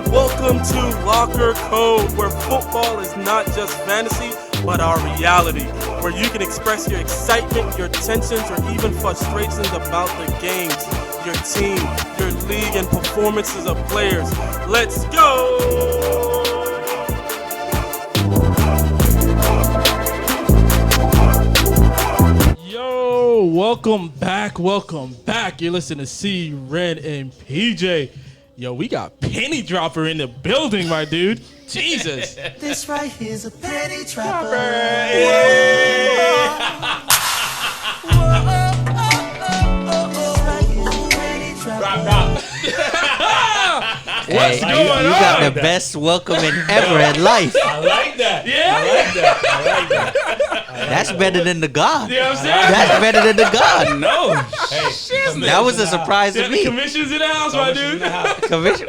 Welcome to Locker Code, where football is not just fantasy, but our reality, where you can express your excitement, your tensions, or even frustrations about the games, your team, your league, and performances of players. Let's go! Yo, welcome back. You're listening to C, Ren, and PJ. Yo, we got Penny Dropper in the building, my dude. Jesus. This right here's a penny dropper. Drop. What's going on? You got the best welcoming ever in life. I like that. Yeah? I like that. That's better than the God. You know what I'm saying? That's better than the God. No. Hey, That was a surprise to The me. commission's in the house, my dude. Commission.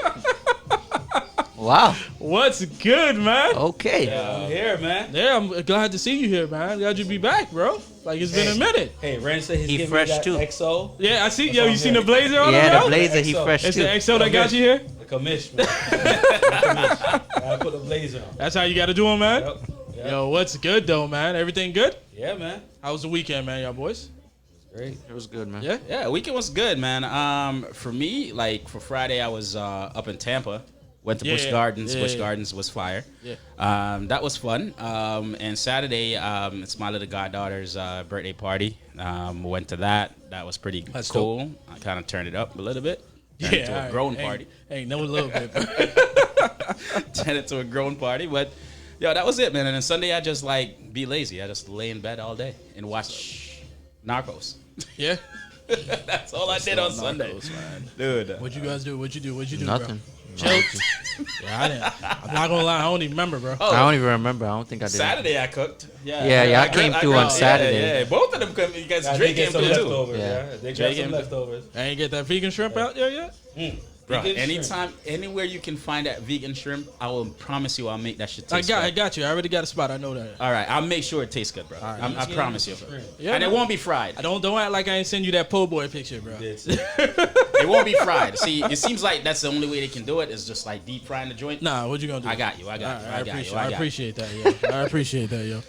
Wow. What's good, man? Okay. I'm here, man. Yeah, I'm glad to see you here, man. Glad you be back, bro. Like, it's been a minute. Hey, Ren said he's He giving fresh me that too. XO. Yeah, I see. That's Yo, what you I'm seen the hearing. blazer on him, Yeah, yo? the blazer, he XO. fresh It's too. the XO that got you here? The commission. The commission. I put the blazer on. That's how you got to do him, man? Yep. Yo, what's good, though, man? Everything good? Yeah, man. How was the weekend, man, y'all boys? Great. It was good, man. Yeah? Yeah, weekend was good, man. For me, like for Friday, I was up in Tampa. Went to Busch Gardens. Yeah, Busch yeah. Gardens was fire. Yeah. That was fun. And Saturday, it's my little goddaughter's birthday party. Went to that. That was pretty That's cool. dope. I kind of turned it up a little bit. Turned it to a grown party. Ain't no little bit. Turned it to a grown party. But, yo, that was it, man. And then Sunday, I just, like, be lazy. I just lay in bed all day and watch Narcos. Yeah? That's all I did on Sunday. Dude. What'd you guys do? What'd you do, Nothing. Bro? Chill? Yeah, I didn't. I'm not gonna lie, I don't even remember, bro. Oh, I don't even remember. I don't think I did. Saturday I cooked. Yeah, I came through on Saturday. Yeah, both of them come. You guys, I Drake did came get some through too. leftovers. Yeah. Yeah. They Drake got some came- leftovers. I ain't get that vegan shrimp out there yet? Bro, Vegan anytime, anywhere you can find that vegan shrimp, I will promise you I'll make that shit taste I good. got you. I already got a spot. I know that. All right, I'll make sure it tastes good, bro. I promise you. Yeah, And it man. won't be fried. I don't act like I ain't send you that po' boy picture, bro. It won't be fried. See, it seems like that's the only way they can do it is just like deep frying the joint. Nah, what you gonna do? I got you. I got you. I got you. I appreciate that, yo. I appreciate that, yo.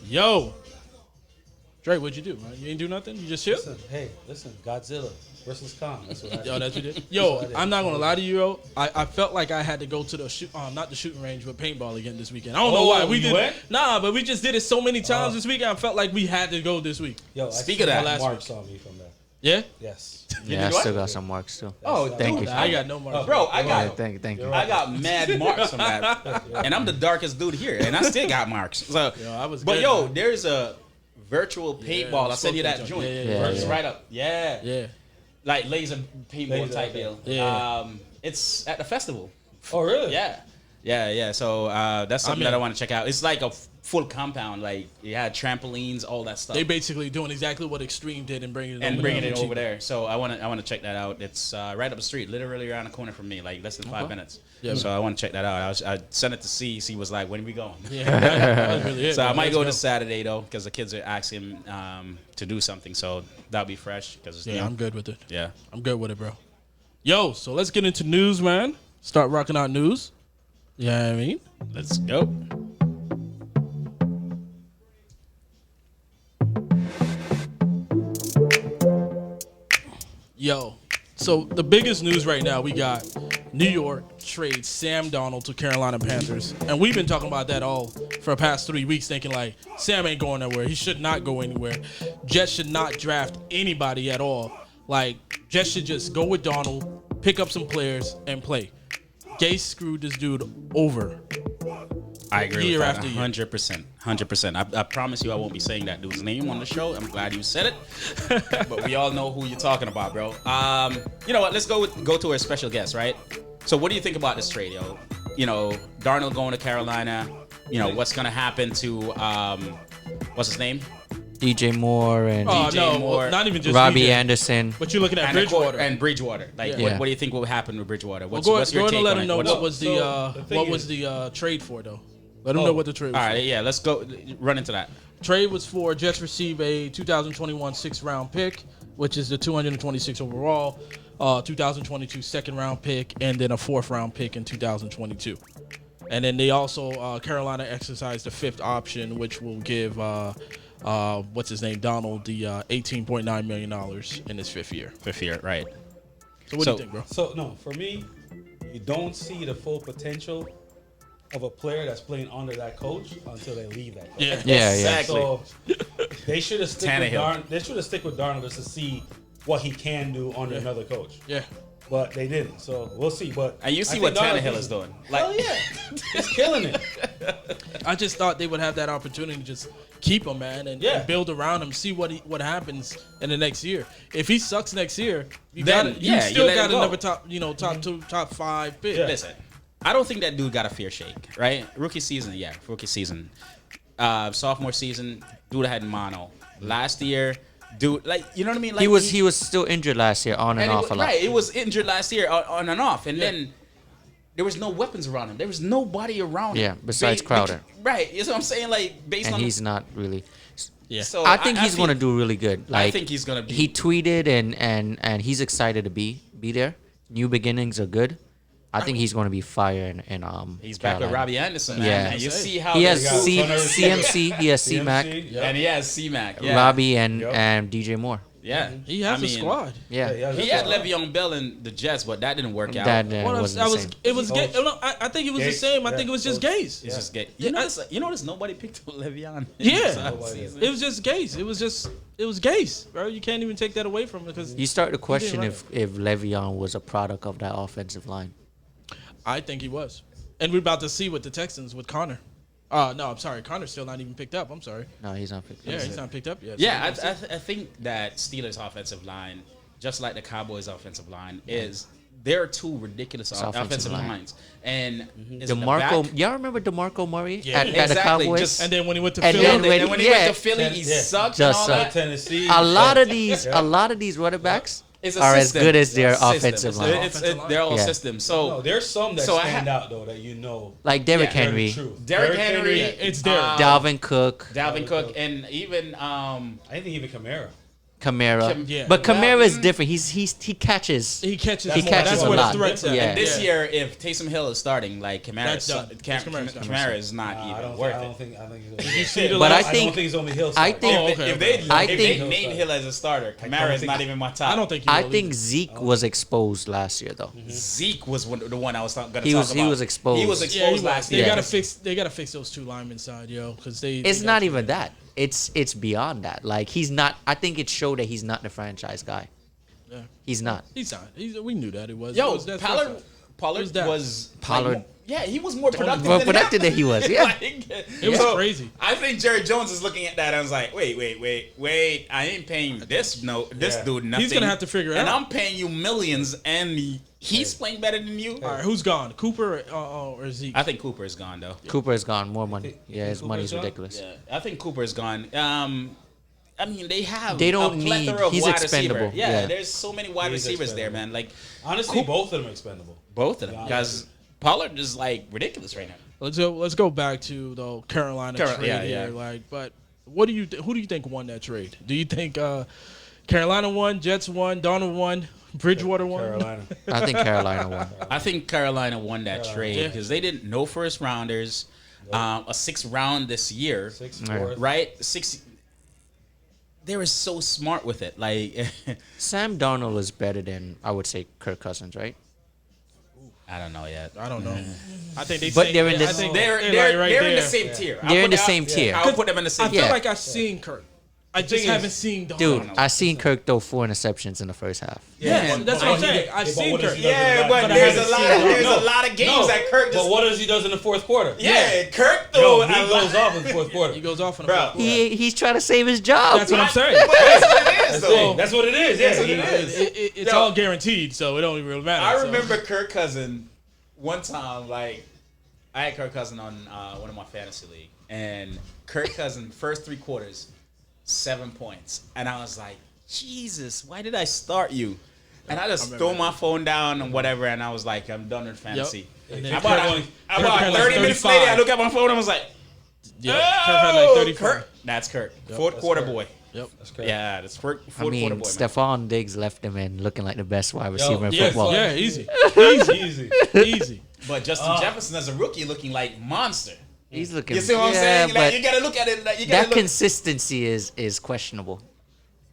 Yo, Drake, what'd you do, man? You ain't do nothing? You just chill? Listen, Godzilla versus Kong. That's what I Yo, that's what you did. That's Yo, what I did. I'm not gonna lie to you, yo. I felt like I had to go to the not the shooting range, but paintball again this weekend. I don't know why. We you did. went? Nah, but we just did it so many times this weekend. I felt like we had to go this week. Yo, Speak I of that. still have Last marks on me from that. Yeah? Yes. Yeah, I what? still got some marks too. Oh, Thank dude, you. I ain't got no marks. Bro, I Yeah, got thank you. I got mad marks from that, and I'm the darkest dude here, and I still got marks. So, Yo, I was but good, yo, man. there's a virtual paintball. I sent you that joint. Yeah. It's right up. Yeah. Yeah. Like laser paintball Laser, type okay. deal. Yeah. It's at the festival. Oh, really? Yeah. So that's something mean- that I want to check out. It's like a full compound. Like you had trampolines, all that stuff. They basically doing exactly what Extreme did and bringing it over there. So I want to check that out. It's right up the street, literally around the corner from me, like less than 5 minutes. Yeah, so I want to check that out. I sent it to C. C was like, "When are we going?" Yeah, that was really it. So I bro. might Let's go this Saturday though, because the kids are asking to do something. So that'll be fresh. Because Yeah, I'm good with it. Yeah. I'm good with it, bro. Yo, so let's get into news, man. Start rocking out news. Yeah, you know what I mean? Let's go. Yo, so the biggest news right now, we got New York trades Sam Darnold to Carolina Panthers. And we've been talking about that all for the past 3 weeks, thinking like, Sam ain't going nowhere. He should not go anywhere. Jets should not draft anybody at all. Like, Jets should just go with Darnold, pick up some players, and play. Gase screwed this dude over. I agree Year with that after year. 100%. I promise you I won't be saying that dude's name on the show. I'm glad you said it. But we all know who you're talking about, bro. You know what? Let's go to our special guest, right? So what do you think about this trade, yo? You know, Darnold going to Carolina. You know, what's going to happen to, what's his name? DJ Moore and Oh DJ no, Moore, not even just Robbie DJ. Anderson. But you're looking at and of course- Bridgewater. and Bridgewater. Like, Yeah. what do you think will happen with Bridgewater? What's, go what's your ahead take and let on him it? know What's- what was the thing is- trade for though. Let him know what the trade was. All for. right, yeah, let's go run into that. Trade was for Jets receive a 2021 6th-round pick, which is the 226 overall, 2022 second-round pick, and then a 4th-round pick in 2022. And then they also Carolina exercised the 5th option, which will give what's his name, Donald, the $18.9 million in his 5th year. Fifth year, right? So what do you think, bro? So no, for me, you don't see the full potential of a player that's playing under that coach until they leave that coach. Yeah. Exactly. So they should have stick with Tannehill. They should have stick with Darnold just to see what he can do under another coach. Yeah. But they didn't. So we'll see. But And you see I what think Darnold Tannehill is doing. Hell Like, yeah, he's killing it. I just thought they would have that opportunity to just keep him, man, and build around him, see what happens in the next year. If he sucks next year, you Then, got yeah, you still you let got him go. another top 2, top 5 pick. Yeah. listen, I don't think that dude got a fair shake, right? Rookie season, yeah, rookie season. Sophomore season, dude had mono. Last year, dude, like, you know what I mean? Like, He was still injured last year, on and it off was, a lot. right, it was injured last year, on and off, and then there was no weapons around him. There was nobody around him. Yeah, besides Crowder. Right, you know what I'm saying? Like, based And on he's not really. Yeah. So I think he's going to think- do really good. Like, I think he's gonna be. He tweeted and he's excited to be there. New beginnings are good. I think he's going to be fire in He's back with Carolina. Robbie Anderson, man. Yeah. And you see how He they has got- CMC. He has C-Mac, CMC, and he has C-Mac. Yeah. Robbie, and DJ Moore. Yeah. He has I a mean, squad. Yeah. He had Le'Veon Bell in the Jets, but that didn't work out. That Well, wasn't the same. it was Coach. I think it was the Gates. same. I Yeah, think it was just Coach. Gaze. It's just get. Yeah, You notice nobody picked up Le'Veon. Yeah, Nobody. it was just Gaze. It was Gaze, bro. You can't even take that away from him because You start to question right. if Le'Veon was a product of that offensive line. I think he was. And we're about to see with the Texans with Connor. No, I'm sorry. Connor's still not even picked up. I'm sorry. No, he's not picked. Yeah, he's not picked up yet. Yeah, So I think that Steelers' offensive line, just like the Cowboys' offensive line, is there are two ridiculous offensive line. lines. And is it the DeMarco, back? y'all remember DeMarco Murray Yeah. at the Exactly, Cowboys? just- and then when he went to And Philly, then And when- when he yeah. went to Philly, he Yeah. sucked and Just all sucked. that. Tennessee. a lot of these running backs It's a are as system. good as their It's a system. offensive line. They're all Yeah. systems. No, So there's some that So I stand ha- out though that you know. Like Derrick Yeah, Henry, True. Derrick Henry, it's Derrick. Dalvin Cook, Dalvin Cook, and even I think even Kamara. Kamara. Yeah. But Kamara is Well, different. He catches. he catches He more. catches That's a where lot. the threats at. Yeah. this year, if Taysom Hill is starting, like That's done. Kamara's done. Kamara is not I even don't worth think. I it. don't think. I think. Did you see the But last? I I think- don't think he's gonna be Hill. I starting. think- Oh, okay. If they I if they think- name Hill as a starter, Kamara is think- not even my top. I don't think he I will think either. Zeke was exposed last year though. Zeke was the one I was going to talk He about. was exposed. He was Yeah, exposed he was. last They year. gotta fix. They gotta fix those two linemen side, yo, because they. It's not even that. It's beyond that. Like he's not. I think it showed that he's not the franchise guy. Yeah. He's not. He's not. We knew that it was. Yo, It was that Pollard first time. Pollard Who's that? was Pollard- like, yeah, he was more productive. More than productive him. than he was, yeah. Like, It was crazy. I think Jerry Jones is looking at that and was like, wait. I ain't paying this Yeah. dude nothing. He's gonna have to figure it and out. I'm paying you millions, and he's playing better than you. All right, who's gone? Cooper or Zeke? I think Cooper is gone though. Cooper is gone. More money. Yeah, his Cooper's money's gone? ridiculous. Yeah, I think Cooper is gone. I mean, they have They don't a plethora need- of he's wide expendable. receiver. Yeah, Yeah. there's so many wide He's receivers there, expendable. man. Like Honestly, both of them are expendable. both of them, Yeah. because Pollard is like ridiculous right now. Let's go back to the Carolina trade yeah, here. yeah. Like, but who do you think won that trade? Do you think Carolina won, Jets won, Darnold won, Bridgewater won? Carolina. I think Carolina won. I think Carolina won that trade Yeah. because they didn't no first rounders, a 6th round this year, 6'4". right? 6. They were so smart with it. Like Sam Darnold is better than I would say Kirk Cousins, right? I don't know yet. I don't know. I think they. But say, they're in the- I think They're like right in the there. same tier. They're in the same tier. I'll put them in the I same feel tier. like I've seen Kirk. I just thing is- haven't seen Darnold. Dude, I seen Kirk throw 4 interceptions in the first half. Yeah, but- that's what I'm saying. I've seen what does Kirk. he do? Yeah, But but I there's haven't a lot. seen Darnold. There's a lot of games that Kirk just. But what does he does in the fourth quarter? Yeah, Kirk Yo, though. he goes off in the fourth quarter. He goes off in the Bro. fourth quarter. He's trying to save his job. That's what I'm saying. That's what it is, though. That's what it is. Yeah, That's what he it is. is. It's Yo. all guaranteed, so it don't even really matter. I so. remember Kirk Cousin one time, like, I had Kirk Cousin on one of my fantasy league, and Kirk Cousin first 3 quarters, 7 points. And I was like, Jesus, why did I start you? And I just throw my phone down and whatever, and I was like, I'm done with fantasy. And then About Kirk 30 minutes later, I look at my phone and I was like, Yeah, Kirk had like 35. Kirk. That's Kirk. Fourth quarter boy. Yep. That's correct. Yeah, that's fourth I quarter mean, boy. Man. Stephon Diggs left him in looking like the best wide receiver in Yes, football. yeah, easy. Easy. But Justin Jefferson as a rookie looking like monster. He's looking. You see what I'm saying? Like, but you gotta look at it. Like, you gotta that look. consistency is questionable.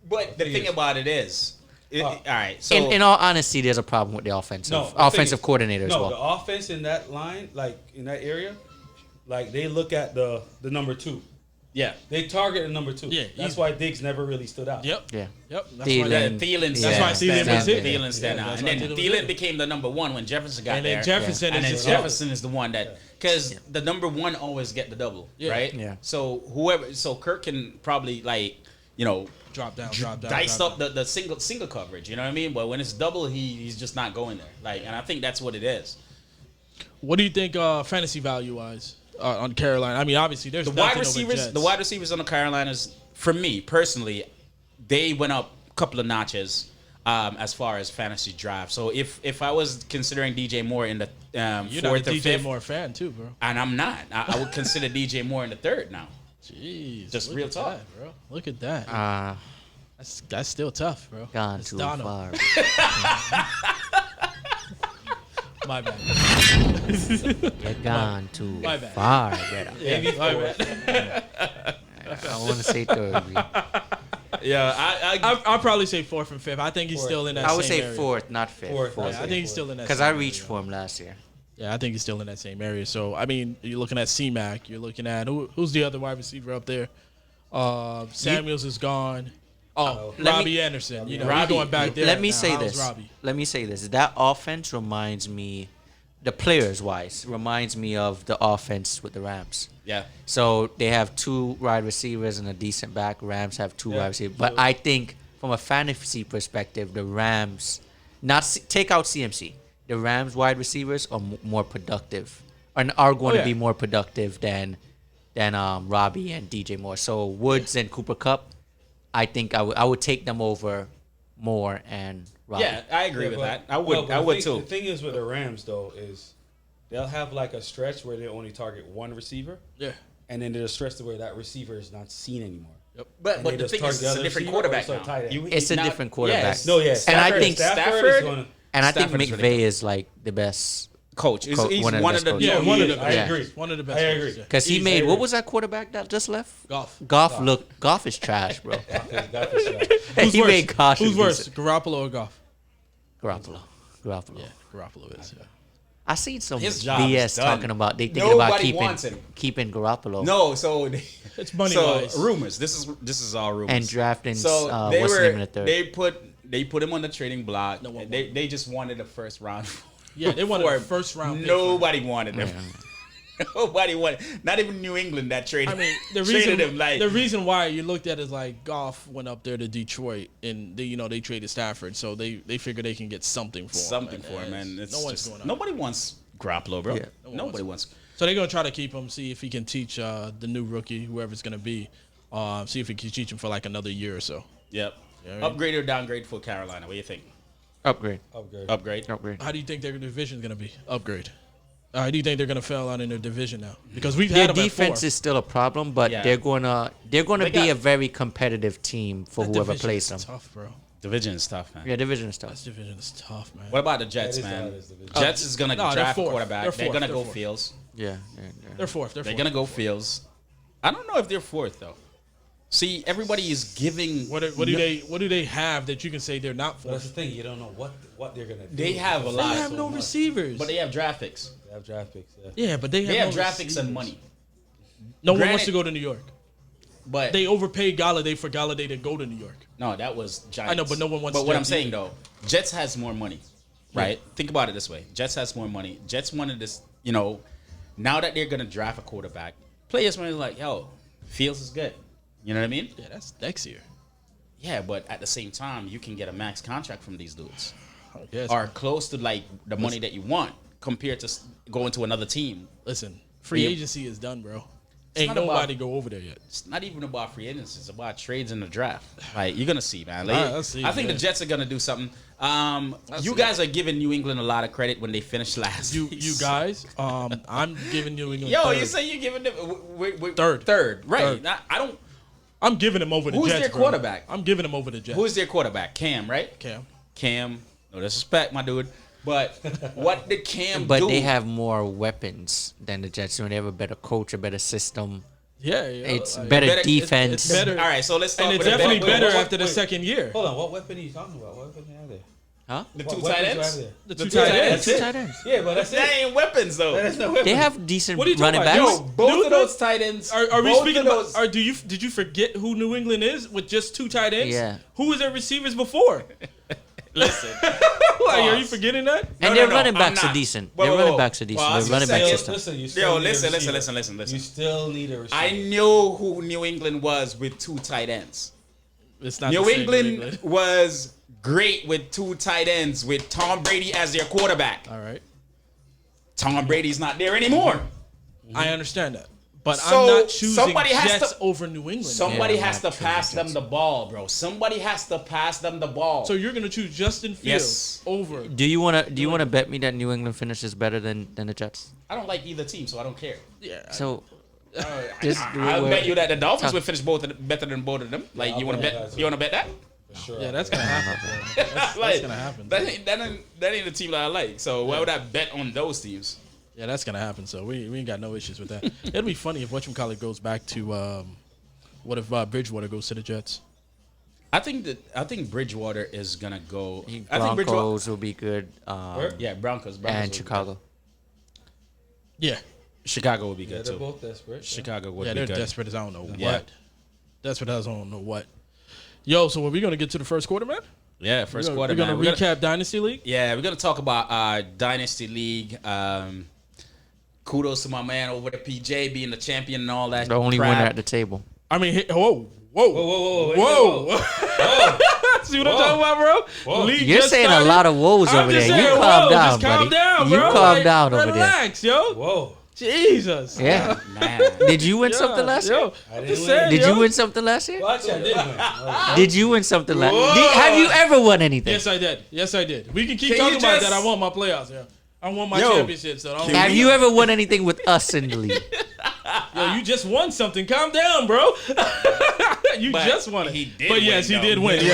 But the thing about it is, all right. So In all honesty, there's a problem with the offensive coordinator as well. The offense in that line, like in that area, like they look at the number 2. yeah, They target the number 2. Yeah, That's easy. why Diggs never really stood out. Yep. Yeah. Yep. That's why Thielen. Thielen. That's why Thielen stand was out. it. Thielen stand Yeah, out, that's and why then Thielen was Thielen it. became the number 1 when Jefferson got And there. then Jefferson and then is Jefferson is the one that because the number 1 always get the double, Yeah. right? Yeah. So Kirk can probably drop down. dice up the single coverage. You know what I mean? But when it's double, he's just not going there. And I think that's what it is. What do you think fantasy value wise on Carolina? I mean, obviously there's The nothing wide over receivers, Jets. the wide receivers on the Carolinas, for me personally, they went up a couple of notches as far as fantasy draft. So if I was considering DJ Moore in the You're fourth not a or DJ fifth, Moore fan too, bro. and I'm not, I would consider DJ Moore in the third now. Jeez, Just look real at talk. that, bro. Look at that. That's still tough, bro. Gone It's too Donald. far. My bad. You're gone too My bad. far, brother. My bad. I want to say third. Yeah, I'll probably say 4th and 5th. I think he's still in that. I would same say area. fourth, not fifth. Fourth. Yeah, I think he's still in that. Because same I area. reached for him last year. Yeah, I think he's still in that same area. So I mean, you're looking at C-Mac. You're looking at who's the other wide receiver up there? Samuels is gone. Oh, Robbie Anderson. You know, he's Robbie. going back there. Let me now. say How's this. Robbie? Let me say this. That offense reminds me, the players wise, reminds me of the offense with the Rams. yeah. So they have 2 wide receivers and a decent back. Rams have 2 wide receivers. But I think from a fantasy perspective, the Rams, take out CMC, the Rams wide receivers are more productive and are going to be more productive than Robbie and DJ Moore. So Woods and Cooper Kupp, I think I would take them over Moore and Robbie. Yeah, I agree with that. I would too. The thing is with the Rams though is they'll have like a stretch where they only target one receiver, Yeah. and then there's a stretch where that receiver is not seen anymore. But they the just thing is, target the it's a other different receiver quarterback or now. tight end? It's a different quarterback. Yes. No, yes. And I Stafford- think- Stafford is going to. And I think Stafford is McVay really good. is like the best Coach. He's one of the coaches. Yeah, No, one he of is. the I best. agree. One of the best. I agree. coaches, yeah. Because he He's made, very what good. was that quarterback that just left? Goff. Goff is trash, bro. Who's he worse? made Goff. Who's worse, Garoppolo or Goff? Garoppolo. Yeah, Garoppolo is. Yeah. I seen some His job is BS done. talking about they thinking about Nobody wants him. keeping Garoppolo No, so It's money so wise. rumors. This is all rumors. and drafting So they what's the name of the third? they put him on the trading block. No one They just wanted a first round. Yeah, they wanted for a him. first round pick. Nobody wanted him. Yeah. Nobody wanted. Not even New England that traded. I mean, the traded reason him like the reason why you looked at it is like Goff went up there to Detroit and they traded Stafford, so they figure they can get something for something him. for him, and it's no one's just going on. nobody wants Garoppolo, bro. Yeah. Nobody wants. So they're gonna try to keep him, see if he can teach the new rookie, whoever it's gonna be, see if he can teach him for like another year or so. Yep. Yeah, I mean- Upgrade or downgrade for Carolina? What do you think? Upgrade. Upgrade. How do you think their division's gonna be? Upgrade. How do you think they're gonna fail out in their division now? Because we've Their had them defense at 4. is still a problem, but Yeah. they're gonna They be got- a very competitive team for That whoever division plays is them. tough, bro. Division is tough, man. Yeah, division is tough. This division is tough, man. What about the Jets, That is the man? hardest division. Jets is gonna No, they're draft a fourth. quarterback. They're They're fourth. gonna They're go fourth. Fields. Yeah. They're fourth. They're gonna go Fields. I don't know if they're fourth though. See, everybody is giving. What do they have that you can say they're not But that's fourth? the thing. You don't know what they're gonna do. They have a They lot, have no much. receivers. but they have draft picks. They have draft picks. Yeah. Yeah, but they have, They have no draft picks and receivers. money. No one Granted- wants to go to New York. But They overpaid Galladay for Galladay to go to New York. no, that was Giants. I know, but no one wants But what I'm Jets saying either. though, Jets has more money, right? Think about it this way: Jets has more money. Jets wanted this, now that they're gonna draft a quarterback, players were like, "Yo, Fields is good." You know what I mean? Yeah, that's next year. Yeah, but at the same time, you can get a max contract from these dudes, Yes. or close to like the money that you want compared to going to another team. Listen, free Yeah. agency is done, bro. Ain't not nobody about- go over there yet. It's not even about free agency. It's about trades in the draft. Like you're gonna see, man. Like, All right, let's see, I think man. the Jets are gonna do something. You see. guys are giving New England a lot of credit when they finished last. You guys, I'm giving New England. Yo, third. you say you're giving them Third. Third, right? Third. I don't. I'm giving him over the Who's Jets. their bro. quarterback? I'm giving him over the Jets. Who is their quarterback? Cam, right? Cam? No disrespect, my dude. But what did Cam But do? they have more weapons than the Jets. So they have a better coach, a better system. Yeah, It's like, better better- defense. it's better. All right, so let's start And it's with the definitely best. better wait, after the wait. second year. Hold on, what weapon are you talking about? What weapon do you have there? Huh? The What two weapons tight do you have ends. there? The The two two tight tight ends. ends. Two tight ends. Yeah, but that's They it. ain't weapons though. That's no weapon. They have decent What are you running talking backs. about? Yo, both New of those tight ends. Are we both speaking of about? those- Did you forget who New England is with just two tight ends? Yeah. Who was their receivers before? Listen. Like, are you Pause. forgetting that? And No, their no, running I'm backs not. are decent. Whoa, Their whoa, running whoa. backs are decent. Pause. Their running back Yo, system. Listen, you still Yo, need a listen. receiver. You still need a receiver. I knew who New England was with two tight ends. It's not New the same England was great with two tight ends with Tom Brady as their quarterback. All right, Tom Brady's not there anymore. I understand that, but So, I'm not choosing somebody has Jets to- over New England. Somebody Yeah, has to not true, pass them Jets. the ball, bro. Somebody has to pass them the ball. So you're gonna choose Justin Fields Yes. over? Do you wanna bet me that New England finishes better than the Jets? I don't like either team, so I don't care. Yeah. So just I'll bet you that the Dolphins Tough. will finish better than both of them. Like I'll you want to bet bet? that too. You want to bet that? For sure. Yeah, that's gonna happen. bro. That's gonna happen. That ain't the team that I like. So why would I bet on those teams? Yeah, that's gonna happen. So we ain't got no issues with that. It'll be funny if whatchamacallit goes back to what if Bridgewater goes to the Jets? I think Bridgewater is gonna go. I think Broncos will be good. Yeah, Broncos And will be Chicago. Yeah, good. Chicago will be Yeah, good they're too. both desperate. Chicago would yeah, be they're good. desperate as I don't know Yeah. what. Desperate as I don't know what. Yo, so are we gonna get to the first quarter, man? Yeah, first quarter. We're gonna man. recap Dynasty League. Yeah, we're gonna talk about Dynasty League. Kudos to my man over there, PJ, being the champion and all that. The only crap. winner at the table. I mean, whoa. Whoa. See what I'm talking about, bro? Whoa. League You're just saying started. a lot of woes I'm over just there. saying, You calm whoa, down, just calm buddy. down, You bro. calm down over there. Relax, yo. Whoa. Jesus. Yeah. Man. Did you win something last year? Yo, I I'm didn't just win. saying, Did yo. you win something last year? Well, actually, I did win. Did you win something last Whoa. year? Have you ever won anything? Yes, I did. Yes, I did. We can keep Can talking you about just- that. I won my playoffs. Yeah, I won my Yo, championship. So don't Have you ever won anything with us in the league? Yo, you just won something. Calm down, bro. You But just won it. he did But yes, win, he did though. win.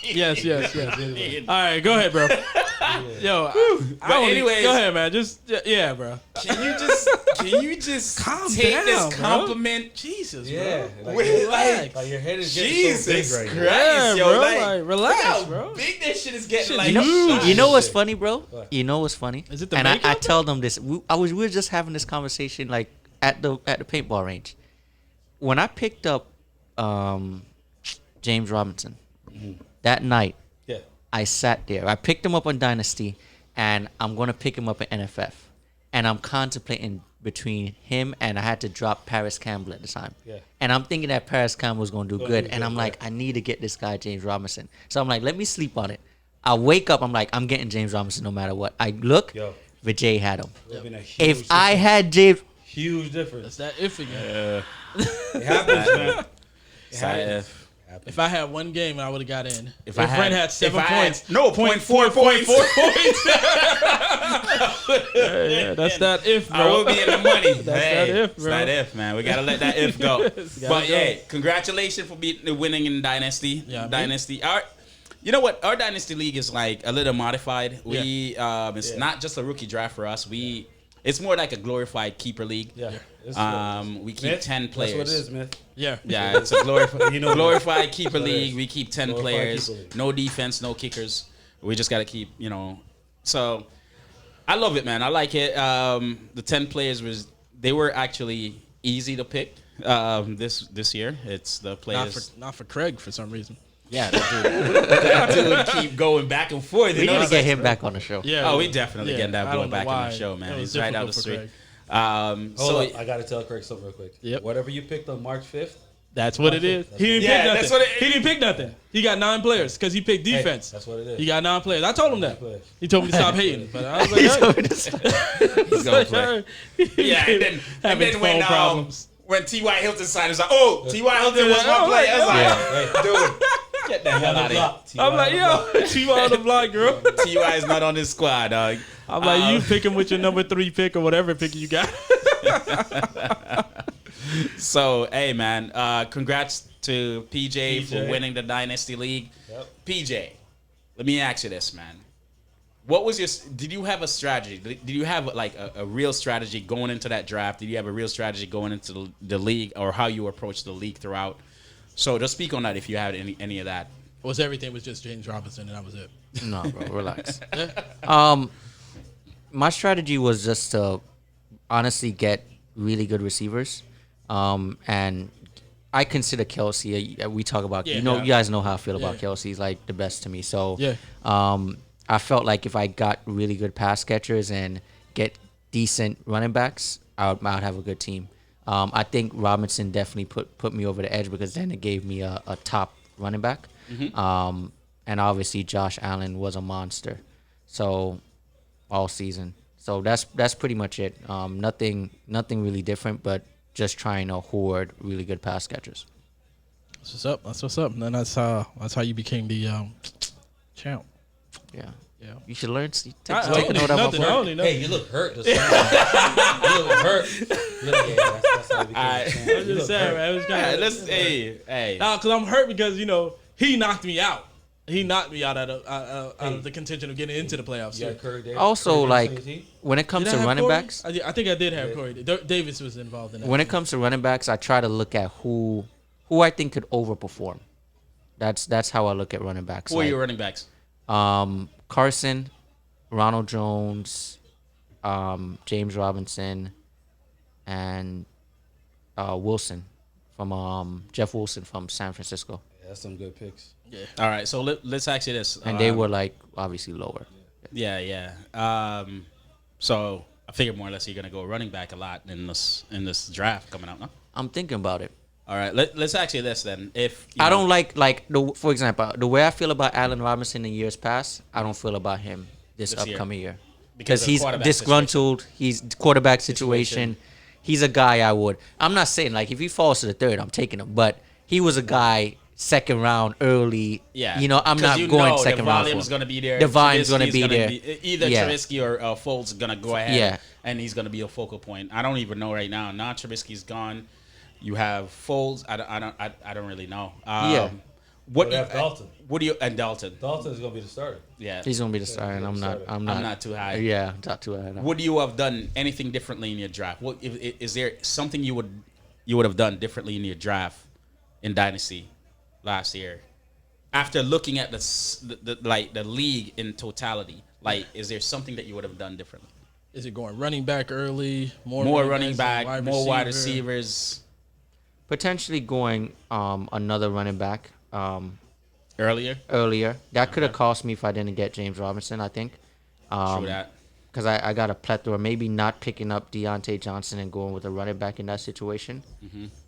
Yes. Yes. All right, go ahead, bro. Yo, anyways- go ahead, man. Just yeah, bro. Can you just Calm take down, this bro. compliment? Jesus, Yeah. bro. Like, Relax. like your head is getting Jesus so big Christ, right now. Yeah, yo, bro. like, Like, relax, look how bro. big this shit is getting. Shit, Like, you know- You know what's Shit. funny, bro? What? You know what's funny? Is it the And I makeup? tell them this. We were just having this conversation like at the paintball range. When I picked up James Robinson that night, Yeah. I sat there. I picked him up on Dynasty, and I'm gonna pick him up at NFF, and I'm contemplating between him and I had to drop Paris Campbell at the time. Yeah. And I'm thinking that Paris Campbell was gonna do Gonna good, do and good, I'm like, yeah. I need to get this guy James Robinson. So I'm like, let me sleep on it. I wake up, I'm like, I'm getting James Robinson no matter what. I look, Yo. Vijay had him. It would've been a huge If I had James, huge difference. That's that if again. It happens, man. It happens. If I had one game, I would have got in. If I Brent had- had 7 if I had- points, no, 0.4 points. 4 points. yeah, that's that if, bro. I will be in the money. That's that if, It's bro. that if, man. We gotta let that if go. Gotta But go. yeah, congratulations for winning in Dynasty. Yeah, man. Dynasty. You know what? Our Dynasty League is like a little modified. It's not just a rookie draft for us. It's more like a glorified keeper league. Yeah. It's We keep Myth? 10 players. That's what it is, Myth. Yeah. Yeah, it's a glorified, You know glorified keeper That's what it league. is. We keep 10 Glorified players. keeper league. No defense, no kickers. We just got to keep, So I love it, man. I like it. The 10 players they were actually easy to pick this year. It's the players. Not for Craig for some reason. Yeah, that dude keep going back and forth. we need to get him back on the show. Yeah. Oh, we definitely getting that I boy don't know back why. on the show, man. It was He's right down the difficult for street. Craig. Hold up. I got to tell Craig something real quick. Yep. Whatever you picked on March 5th, That's what it is. He didn't Yeah, pick nothing. that's what it- He didn't pick nothing. He got 9 players because he picked defense. That's what it is. He got 9 players. I told him that. players. He told me to stop hating, but I was like, hey. He's gonna play. Yeah, and Having then when phone problems. when T.Y. Hilton signed, it's like, oh, T.Y. Hilton was my player. I was like, Hey, dude, get the hell out of here. I'm like, yo, T.Y. on the block, girl. T.Y. is not on this squad, dog. I'm like, you pick him with your number 3 pick or whatever pick you got. So, hey, man, congrats to PJ for winning the Dynasty League. Yep. PJ, let me ask you this, man. What was your? Did you have a strategy? Did you have like a real strategy going into that draft? Did you have a real strategy going into the league, or how you approached the league throughout? So just speak on that if you had any of that. Was everything was just James Robinson and that was it? No, bro, relax. My strategy was just to honestly get really good receivers, and I consider Kelsey. We talk about you guys know how I feel about Kelsey. He's like the best to me. So I felt like if I got really good pass catchers and get decent running backs, I would have a good team. I think Robinson definitely put me over the edge because then it gave me a top running back. And obviously Josh Allen was a monster. So all season. So that's pretty much it. Nothing really different, but just trying to hoard really good pass catchers. That's what's up. That's what's up. And then that's how you became the champ. Yeah. Yeah. You should learn. Take I a note of nothing. my I work. only know. Hey, you look hurt. You look hurt. You look, yeah, that's how we became I champ. I was just saying, man. It was kind Yeah, of. let's hey. Nah, because I'm hurt because he knocked me out. He knocked me out of the contention of getting into the playoffs. You got Curry Davis. Also, Curry Davis on like your team? when it comes Did I to have running Corey? backs, I think I did have Corey. Davis was involved in that. when it comes to running backs, I try to look at who I think could overperform. That's how I look at running backs. Who are Like, your running backs? Carson, Ronald Jones, James Robinson, and Wilson from Jeff Wilson from San Francisco, Yeah, that's some good picks. All right, so let's ask you this. and they were like obviously lower. Yeah. So I figure more or less you're gonna go running back a lot in this draft coming out, no? I'm thinking about it. All right, let's ask you this then. If I don't like for example, the way I feel about Allen Robinson in years past, I don't feel about him this This year. upcoming year Because because of he's quarterback disgruntled. He's quarterback situation. He's a guy I would. I'm not saying like if he falls to the third, I'm taking him, but he was a guy second round early. Yeah, I'm 'Cause not going second the round. volume's for him. gonna be there. The volume's gonna Trubisky's be there. Either Yeah. Trubisky or Foles gonna go ahead. Yeah. And he's gonna be a focal point. I don't even know right now. Now Trubisky's gone. You have Foles. I don't really know. Yeah. What But have Dalton. What do you and Dalton? Dalton is gonna be the starter. Yeah. He's gonna be the star, and I'm not. I'm not too high. Yeah, not too high. No. Would you have done anything differently in your draft? What is there something you would have done differently in your draft in Dynasty last year? After looking at the league in totality, like, is there something that you would have done differently? Is it going running back early? More running back, backs, more wide receiver? receivers Potentially going another running back earlier. earlier. That could have cost me if I didn't get James Robinson. I think. True that. Because I got a plethora. Maybe not picking up Deontay Johnson and going with a running back in that situation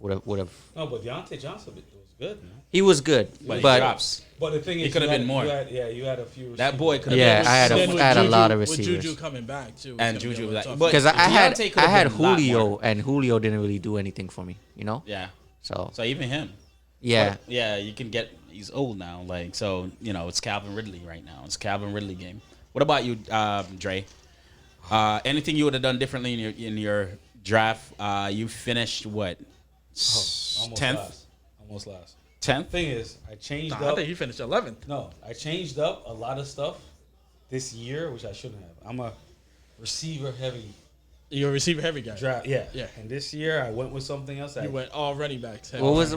would have. No, but Deontay Johnson was good, man. He was good, But he but drops. But the thing is, It could have been more. You had a few. That boy receivers. could have Yeah, been. I had a- Then with I had a lot of With receivers. Juju coming back too, And it's gonna be Juju a was little like- tough. but- because I had Deontay could have I had been a lot Julio, more. and Julio didn't really do anything for me. Yeah. So So even him. yeah, Yeah, you can get. He's old now, like, so it's Calvin Ridley right now. It's Calvin Ridley game. What about you, Dre? Anything you would have done differently in your draft? You finished what? Almost 10th. last. Almost last. 10th. Thing is, I changed Nah, I up. think he finished 11th. No, I changed up a lot of stuff this year, which I shouldn't have. I'm a receiver heavy You're a receiver heavy guy. draft. Yeah. Yeah. And this year I went with something else. You went all running backs. what was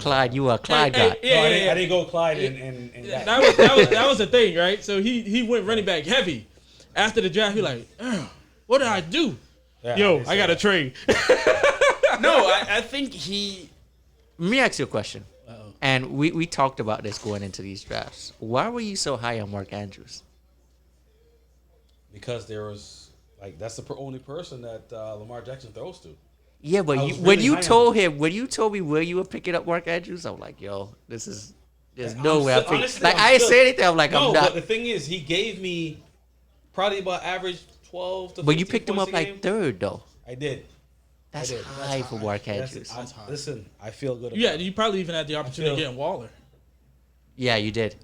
Clyde? You were a Clyde Hey, guy. hey, No, I yeah. didn't go Clyde and that. That was the thing, right? So he went running back heavy. After the draft, he like, what did I do? Yeah, Yo, did I say got a that. trade. No, I think he. Let me ask you a question. And we talked about this going into these drafts. Why were you so high on Mark Andrews? Because there was that's the only person that Lamar Jackson throws to. Yeah, but I you, was when really you high on told him, when you told me where you were picking up Mark Andrews, I'm like, yo, there's no way I'm picking. Honestly, Like, I'm I didn't still- say anything. I'm like, no, I'm but not. the thing is, he gave me probably about average 12 to 15 But you picked him points up a like game. third, though. I did. That's I did. high for Mark Andrews. Listen, I feel good. Yeah, about it. you probably even had the opportunity feel- of getting Waller. Yeah, you did.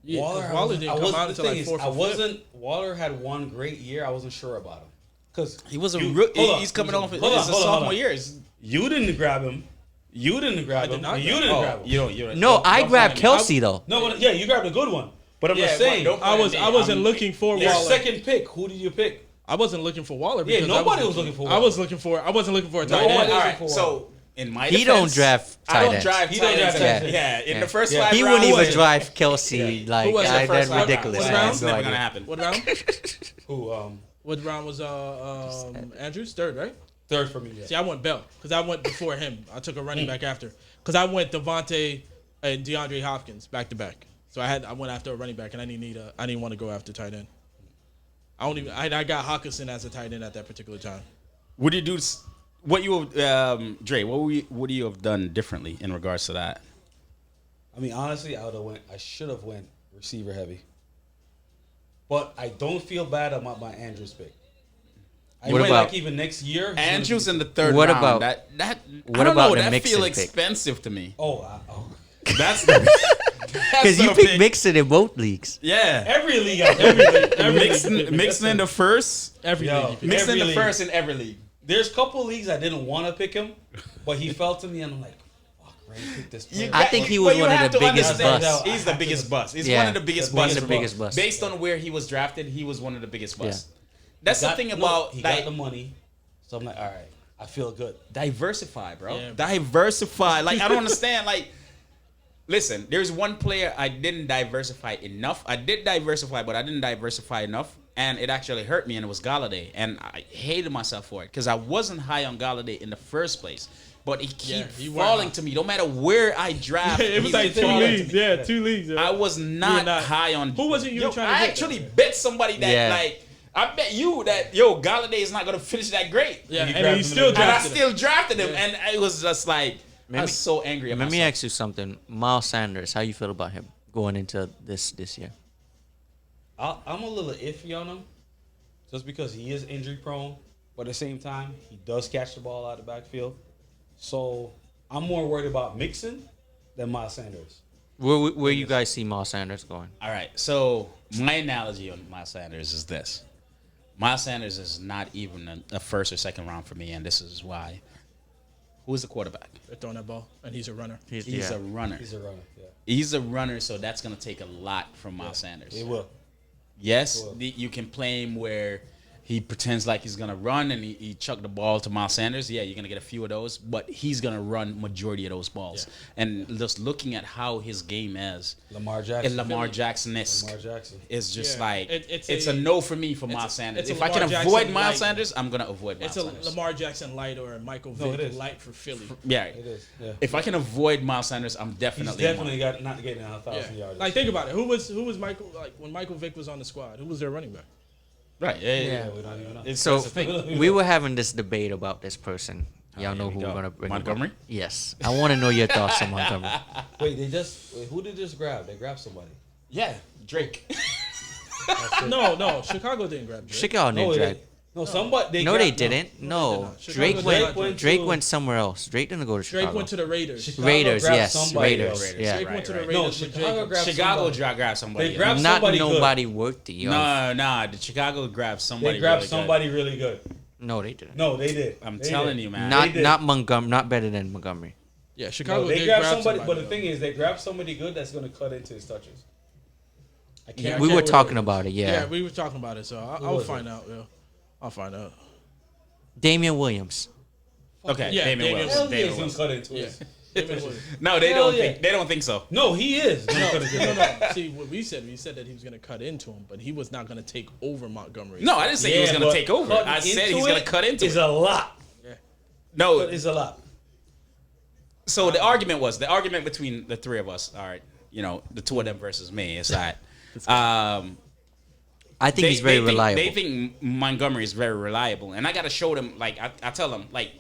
Yeah, Waller, Waller didn't come out until like fourth I or fifth. wasn't. Waller had one great year. I wasn't sure about him because He was he's coming off his hold on, sophomore years. You didn't grab him. You didn't grab did him. not And you grab didn't Oh, grab him. you don't. No, I don't grabbed find me. Kelsey though. No, but yeah, you grabbed a good one. But I'm Yeah, just but saying. don't- I wasn't I'm- looking for Your Waller. second pick. Who did you pick? I wasn't looking for Waller. Yeah, Because nobody was looking for I Waller. was looking for. I wasn't looking for a tight No end. one- All looking right, for so in my He defense, don't draft I tight don't ends. drive He tight don't ends. draft tight ends. Yeah, in Yeah. the first Yeah. five He rounds, wouldn't even was it? drive Kelsey. Yeah. Like, Who was the that's first five ridiculous. rounds? I What have It's no never idea. gonna happen. What round? Who? What round was Andrews? Third, right? Third for me. See, I went Bell because I went before him. I took a running back after because I went Devontae and DeAndre Hopkins back to back. So I went after a running back and I didn't want to go after tight end. I got Hawkinson as a tight end at that particular time. Would you do what you Dre? What would you have done differently in regards to that? I mean, honestly, I should have went receiver heavy. But I don't feel bad about my Andrews pick. I What feel about- like even next year. he's Andrews gonna in be- the third What round. about- that? what I don't about know. the That Mixon feel pick? expensive to me. Oh. That's the Because you picked Mixon in both leagues. Yeah, Every league out there. Mixing in the first, Every Yo. league you pick. mixing in the league. first in every league. There's a couple leagues I didn't want to pick him, but he fell to me and I'm like, fuck, Ray, pick this player. I think he was you one of have the to biggest understand, busts. He's the biggest bust. He's Yeah. one of the biggest The busts. One of the biggest busts. Based on where he was drafted, he was one of the biggest busts. That's He the got- thing no, about he that. got the money, so I'm like, all right, I feel good. Diversify, bro. Yeah. Diversify. Like I don't understand. Like, listen, there's one player I didn't diversify enough. I did diversify, but I didn't diversify enough, and it actually hurt me. And it was Galladay, and I hated myself for it because I wasn't high on Galladay in the first place. But he keep you weren't falling high. to me, no matter where I draft. It was he's like two falling to leagues. me. Yeah, 2 leagues. I was not, not- high on. Who was it you were trying to I hit, actually though? bet somebody that Yeah. like. I bet you that Galladay is not gonna finish that great. Yeah, He and grabbed he him still in the- And I drafted him. still drafted him, and it was just like I was me- so angry at Let me myself. ask you something. Miles Sanders, how you feel about him going into this year? I'm a little iffy on him, just because he is injury prone, but at the same time, he does catch the ball out of the backfield. So I'm more worried about Mixon than Miles Sanders. Where you guys see Miles Sanders going? All right, so my analogy on Miles Sanders is this: Miles Sanders is not even a first or second round for me, and this is why. Who is the quarterback? They're throwing that ball, and he's a runner. He's yeah. a runner. He's a runner. Yeah, He's a runner, so that's gonna take a lot from Miles Sanders. he will. Yes, Well. you can play him where he pretends like he's gonna run and he chuck the ball to Miles Sanders. Yeah, you're gonna get a few of those, but he's gonna run majority of those balls. Yeah. And just looking at how his game is, Lamar Jackson. and Lamar Jackson-esque, Lamar Jackson. is just Yeah. like It's it's a- a no for me for it's Miles a- Sanders. it's a If I can Lamar avoid Jackson Miles light. Sanders, I'm gonna avoid Miles It's a Sanders. Lamar Jackson light or a Michael No, it Vick is. light for Philly. Yeah, It is. Yeah. if I can avoid Miles Sanders, I'm He's definitely definitely got not getting 1,000 Yeah. yards. Like think about it. Who was Michael? Like when Michael Vick was on the squad, who was their running back? right. Yeah. yeah, we don't even know. It's, So that's the thing. we were having this debate about this person. Y'all know here we who go. we're gonna bring. Montgomery? Up. Yes, I want to know your thoughts on Montgomery. Wait, who did they just grab? They grabbed somebody. Yeah, Drake. No, Chicago didn't grab Drake. Chicago didn't drag. Somebody. No, they grabbed- didn't. No, not. Chicago Drake did went. not drag. Drake went somewhere else. Drake didn't go to Chicago. Drake went to the Raiders. Chicago Raiders. grabbed Yes, somebody Raiders. else. Yeah. Drake went to the right. Raiders. No, with Chicago Jacob. grabbed Chicago somebody. grabbed somebody. They grabbed Not somebody nobody worthy. Yo. No, the Chicago grabbed somebody. They grabbed really good. somebody really good. No, they didn't. No, they did. I'm They telling did. you, man. Not did. not Montgomery. Not better than Montgomery. Yeah, Chicago No, they did grabbed grab somebody, but the though. thing is, they grabbed somebody good that's going to cut into his touches. I can't. We I were can't talking remember. about it. Yeah, Yeah. we were talking about it, so I'll was find out. Yeah, I'll find out. Damian Williams. Okay, Yeah, Damian Damian Williams. Hell yeah, Damian he's going Williams. to cut into Yeah. his. No, they Hell don't yeah. think. They don't think so. No, he is. gonna cut into his- No. See what we said that he was going to cut into him, but he was not going to take over Montgomery. No, I didn't say he was Yeah, going to but take over. cutting I said into he's going to it cut into is it. a lot. No, It's a lot. so the argument between the three of us, all right, the two of them versus me, is that I think he's very reliable. They think Montgomery is very reliable, and I gotta show them. Like I tell them, like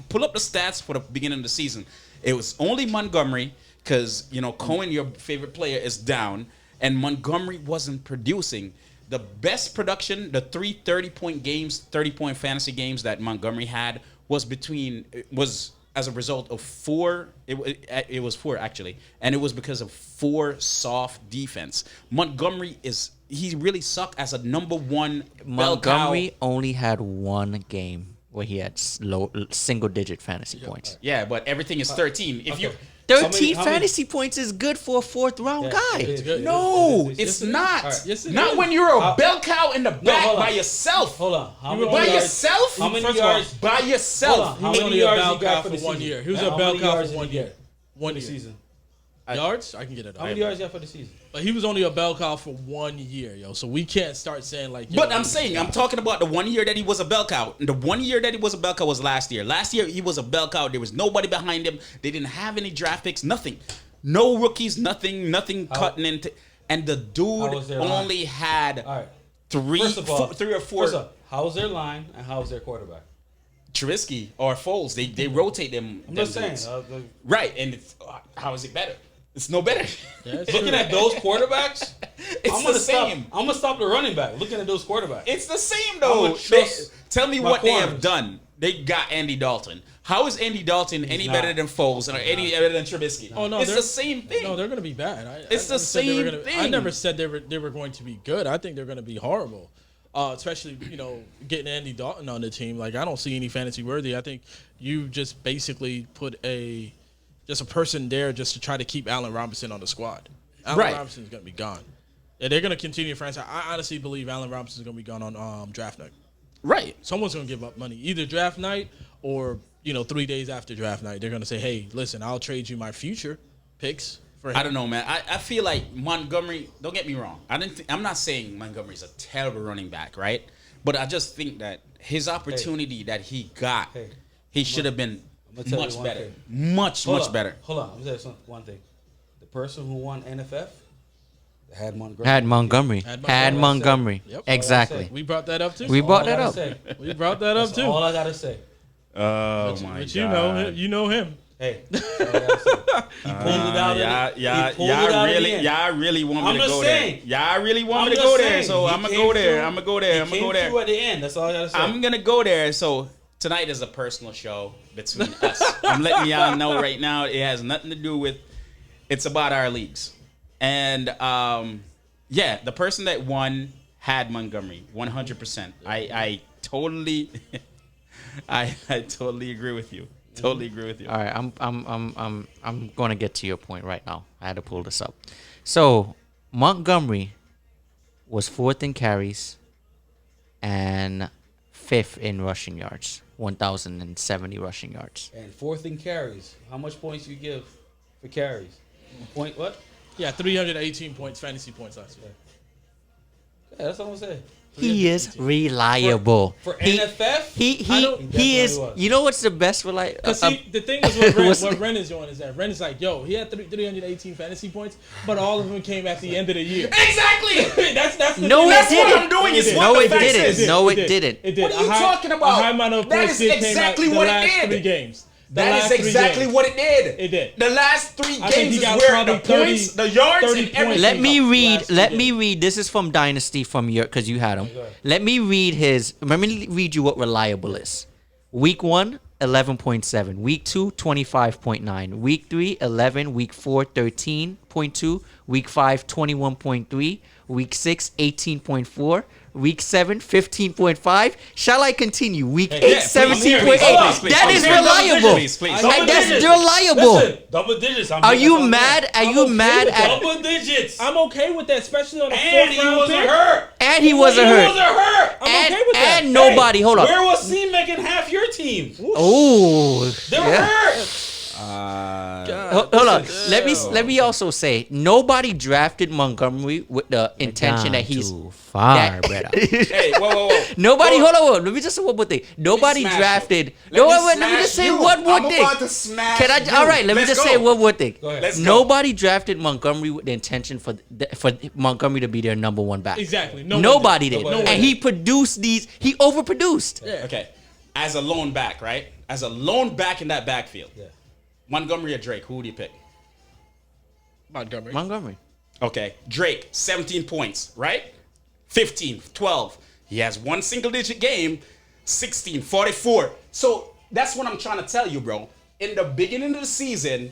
pull up the stats for the beginning of the season. It was only Montgomery because Cohen, your favorite player, is down, and Montgomery wasn't producing. The best production, the 3 30-point games, 30-point fantasy games that Montgomery had was as a result of 4. It was 4 actually, and it was because of 4 soft defense. Montgomery he really sucked as a number 1. Montgomery only had one game where he had single-digit fantasy points. Yeah, but everything is 13. If you 13 fantasy points is good for a 4th-round guy. It's good. No, it's not. Right. Yes, it Not is. when you're a bell cow in the back hold on. by yourself. Hold on. How You many were By yards? yourself? How many First of all, yards? By Hold on. yourself. He How was many only a yards bell he got cow for for the 1 season? year. He was How a bell many cow yards for did 1 he year. get 1 for the year. season? Yards? I can get it. How many yards you got for the season? But he was only a bell cow for 1 year, yo. So we can't start saying like. Yo, But I'm talking about the 1 year that he was a bell cow. The 1 year that he was a bell cow was last year. Last year he was a bell cow. There was nobody behind him. They didn't have any draft picks. Nothing. No rookies. Nothing cutting into. And the dude was their line? only had All right. 3 First of all, 3 or 4. First up, how's their line and how's their quarterback? Trubisky or Foles. They rotate them. I'm them just saying. dudes. Right. And how is it better? It's no better. Looking at those quarterbacks, It's the same. I'm gonna stop the running back. Looking at those quarterbacks. It's the same though. I'ma trust Tell me my what they have corners. done. They got Andy Dalton. How is Andy Dalton any not. better than Foles or any better than Trubisky? Oh no, it's they're- the same thing. No, they're gonna be bad. It's I the never said they were same gonna- thing. I never said they were going to be good. I think they're gonna be horrible. Especially getting Andy Dalton on the team. Like I don't see any fantasy worthy. I think you just basically put a person there just to try to keep Allen Robinson on the squad. Allen Right. Robinson's gonna be gone. And they're gonna continue franchise. I honestly believe Allen Robinson's gonna be gone on draft night. Right. Someone's gonna give up money, either draft night or 3 days after draft night. They're gonna say, "Hey, listen, I'll trade you my future picks for him." I don't know, man. I feel like Montgomery. Don't get me wrong. I'm not saying Montgomery's a terrible running back, right? But I just think that his opportunity that he got, he should have been gonna tell you much one better, thing. much better. Hold on. I'm gonna tell you one thing. The person who won NFF had Montgomery. Had Montgomery. Had Montgomery. Yep. Exactly. We brought that up too. We brought that All I up. gotta say. We brought that up That's too. all I gotta say. Oh my But you know him. Hey, that's all I gotta say. He pulled it out. Y'all really want me I'm to just go saying. there. Y'all really want I'm me to just go there, saying. so He I'm gonna came go there. through- I'm gonna go there. I'm He gonna go came there. through at the end. That's all I gotta say. I'm gonna go there. So tonight is a personal show between us. I'm letting y'all know right now. It has nothing to do with. It's about our leagues, and the person that won had Montgomery 100%. I totally, I totally agree with you. Totally agree with you. All right, I'm going to get to your point right now. I had to pull this up. So Montgomery was 4th in carries and 5th in rushing yards, 1,070 rushing yards. And 4th in carries. How much points you give for carries? Point what? Yeah, 318 points, fantasy points last year. Yeah, that's all I'm saying. He is reliable. For He- NFF? He definitely is. was. You know what's the best reliable? Cause see, the thing is what what's Ren is doing is that Ren is like, yo, he had 318 fantasy points, but all of them came at the end of the year. Exactly. that's the No, thing. it That's didn't. what I'm doing. Is No, what it the facts didn't. is. No, it didn't. It did. What are you A high- talking about? A high amount of That points is came exactly out the what it last did. 3 games. That is exactly what it did. It did. The last 3 I think games he is got where probably the points, 30 the yards, 30 and everything. points. Let me read. Last Let year. me read. This is from Dynasty from your because you had him. go ahead. Let me read his. Let me read you what reliable is. Week 1, 11.7. Week 2, 25.9. Week 3, 11. Week 4, 13.2. Week 5, 21.3. Week 6, 18.4. Week 7, 15.5. Shall I continue? Week 8, yeah, please, 17.8. please, That please, is please, reliable. please, please. Double And that's digits. reliable. Listen, double digits. Are you mad? Are you okay mad with at? Double digits. I'm okay with that, especially on a And he 4th round wasn't pick. hurt. And he wasn't He hurt. wasn't hurt. I'm okay with that. And nobody. Hold Where on. was he making half your team? Oh, They were hurt. Hold on. Let me also say nobody drafted Montgomery with the intention that he's too far, brother. Hey, whoa. Nobody. Whoa. Hold on. Let me just say one more thing. Nobody smash drafted. you. Let me just say one more I'm thing. about to smash Can I? you. All right. Let me Let's just go. say one more thing. Go ahead. Let's go. Nobody drafted Montgomery with the intention for Montgomery to be their number one back. Exactly. Nobody did. Nobody did. And he produced these. He overproduced. Yeah. Okay. As a lone back, right? As a lone back in that backfield. Yeah. Montgomery or Drake, who would you pick? Montgomery. Okay. Drake, 17 points, right? 15, 12. He has one single digit game, 16, 44. So that's what I'm trying to tell you, bro. In the beginning of the season,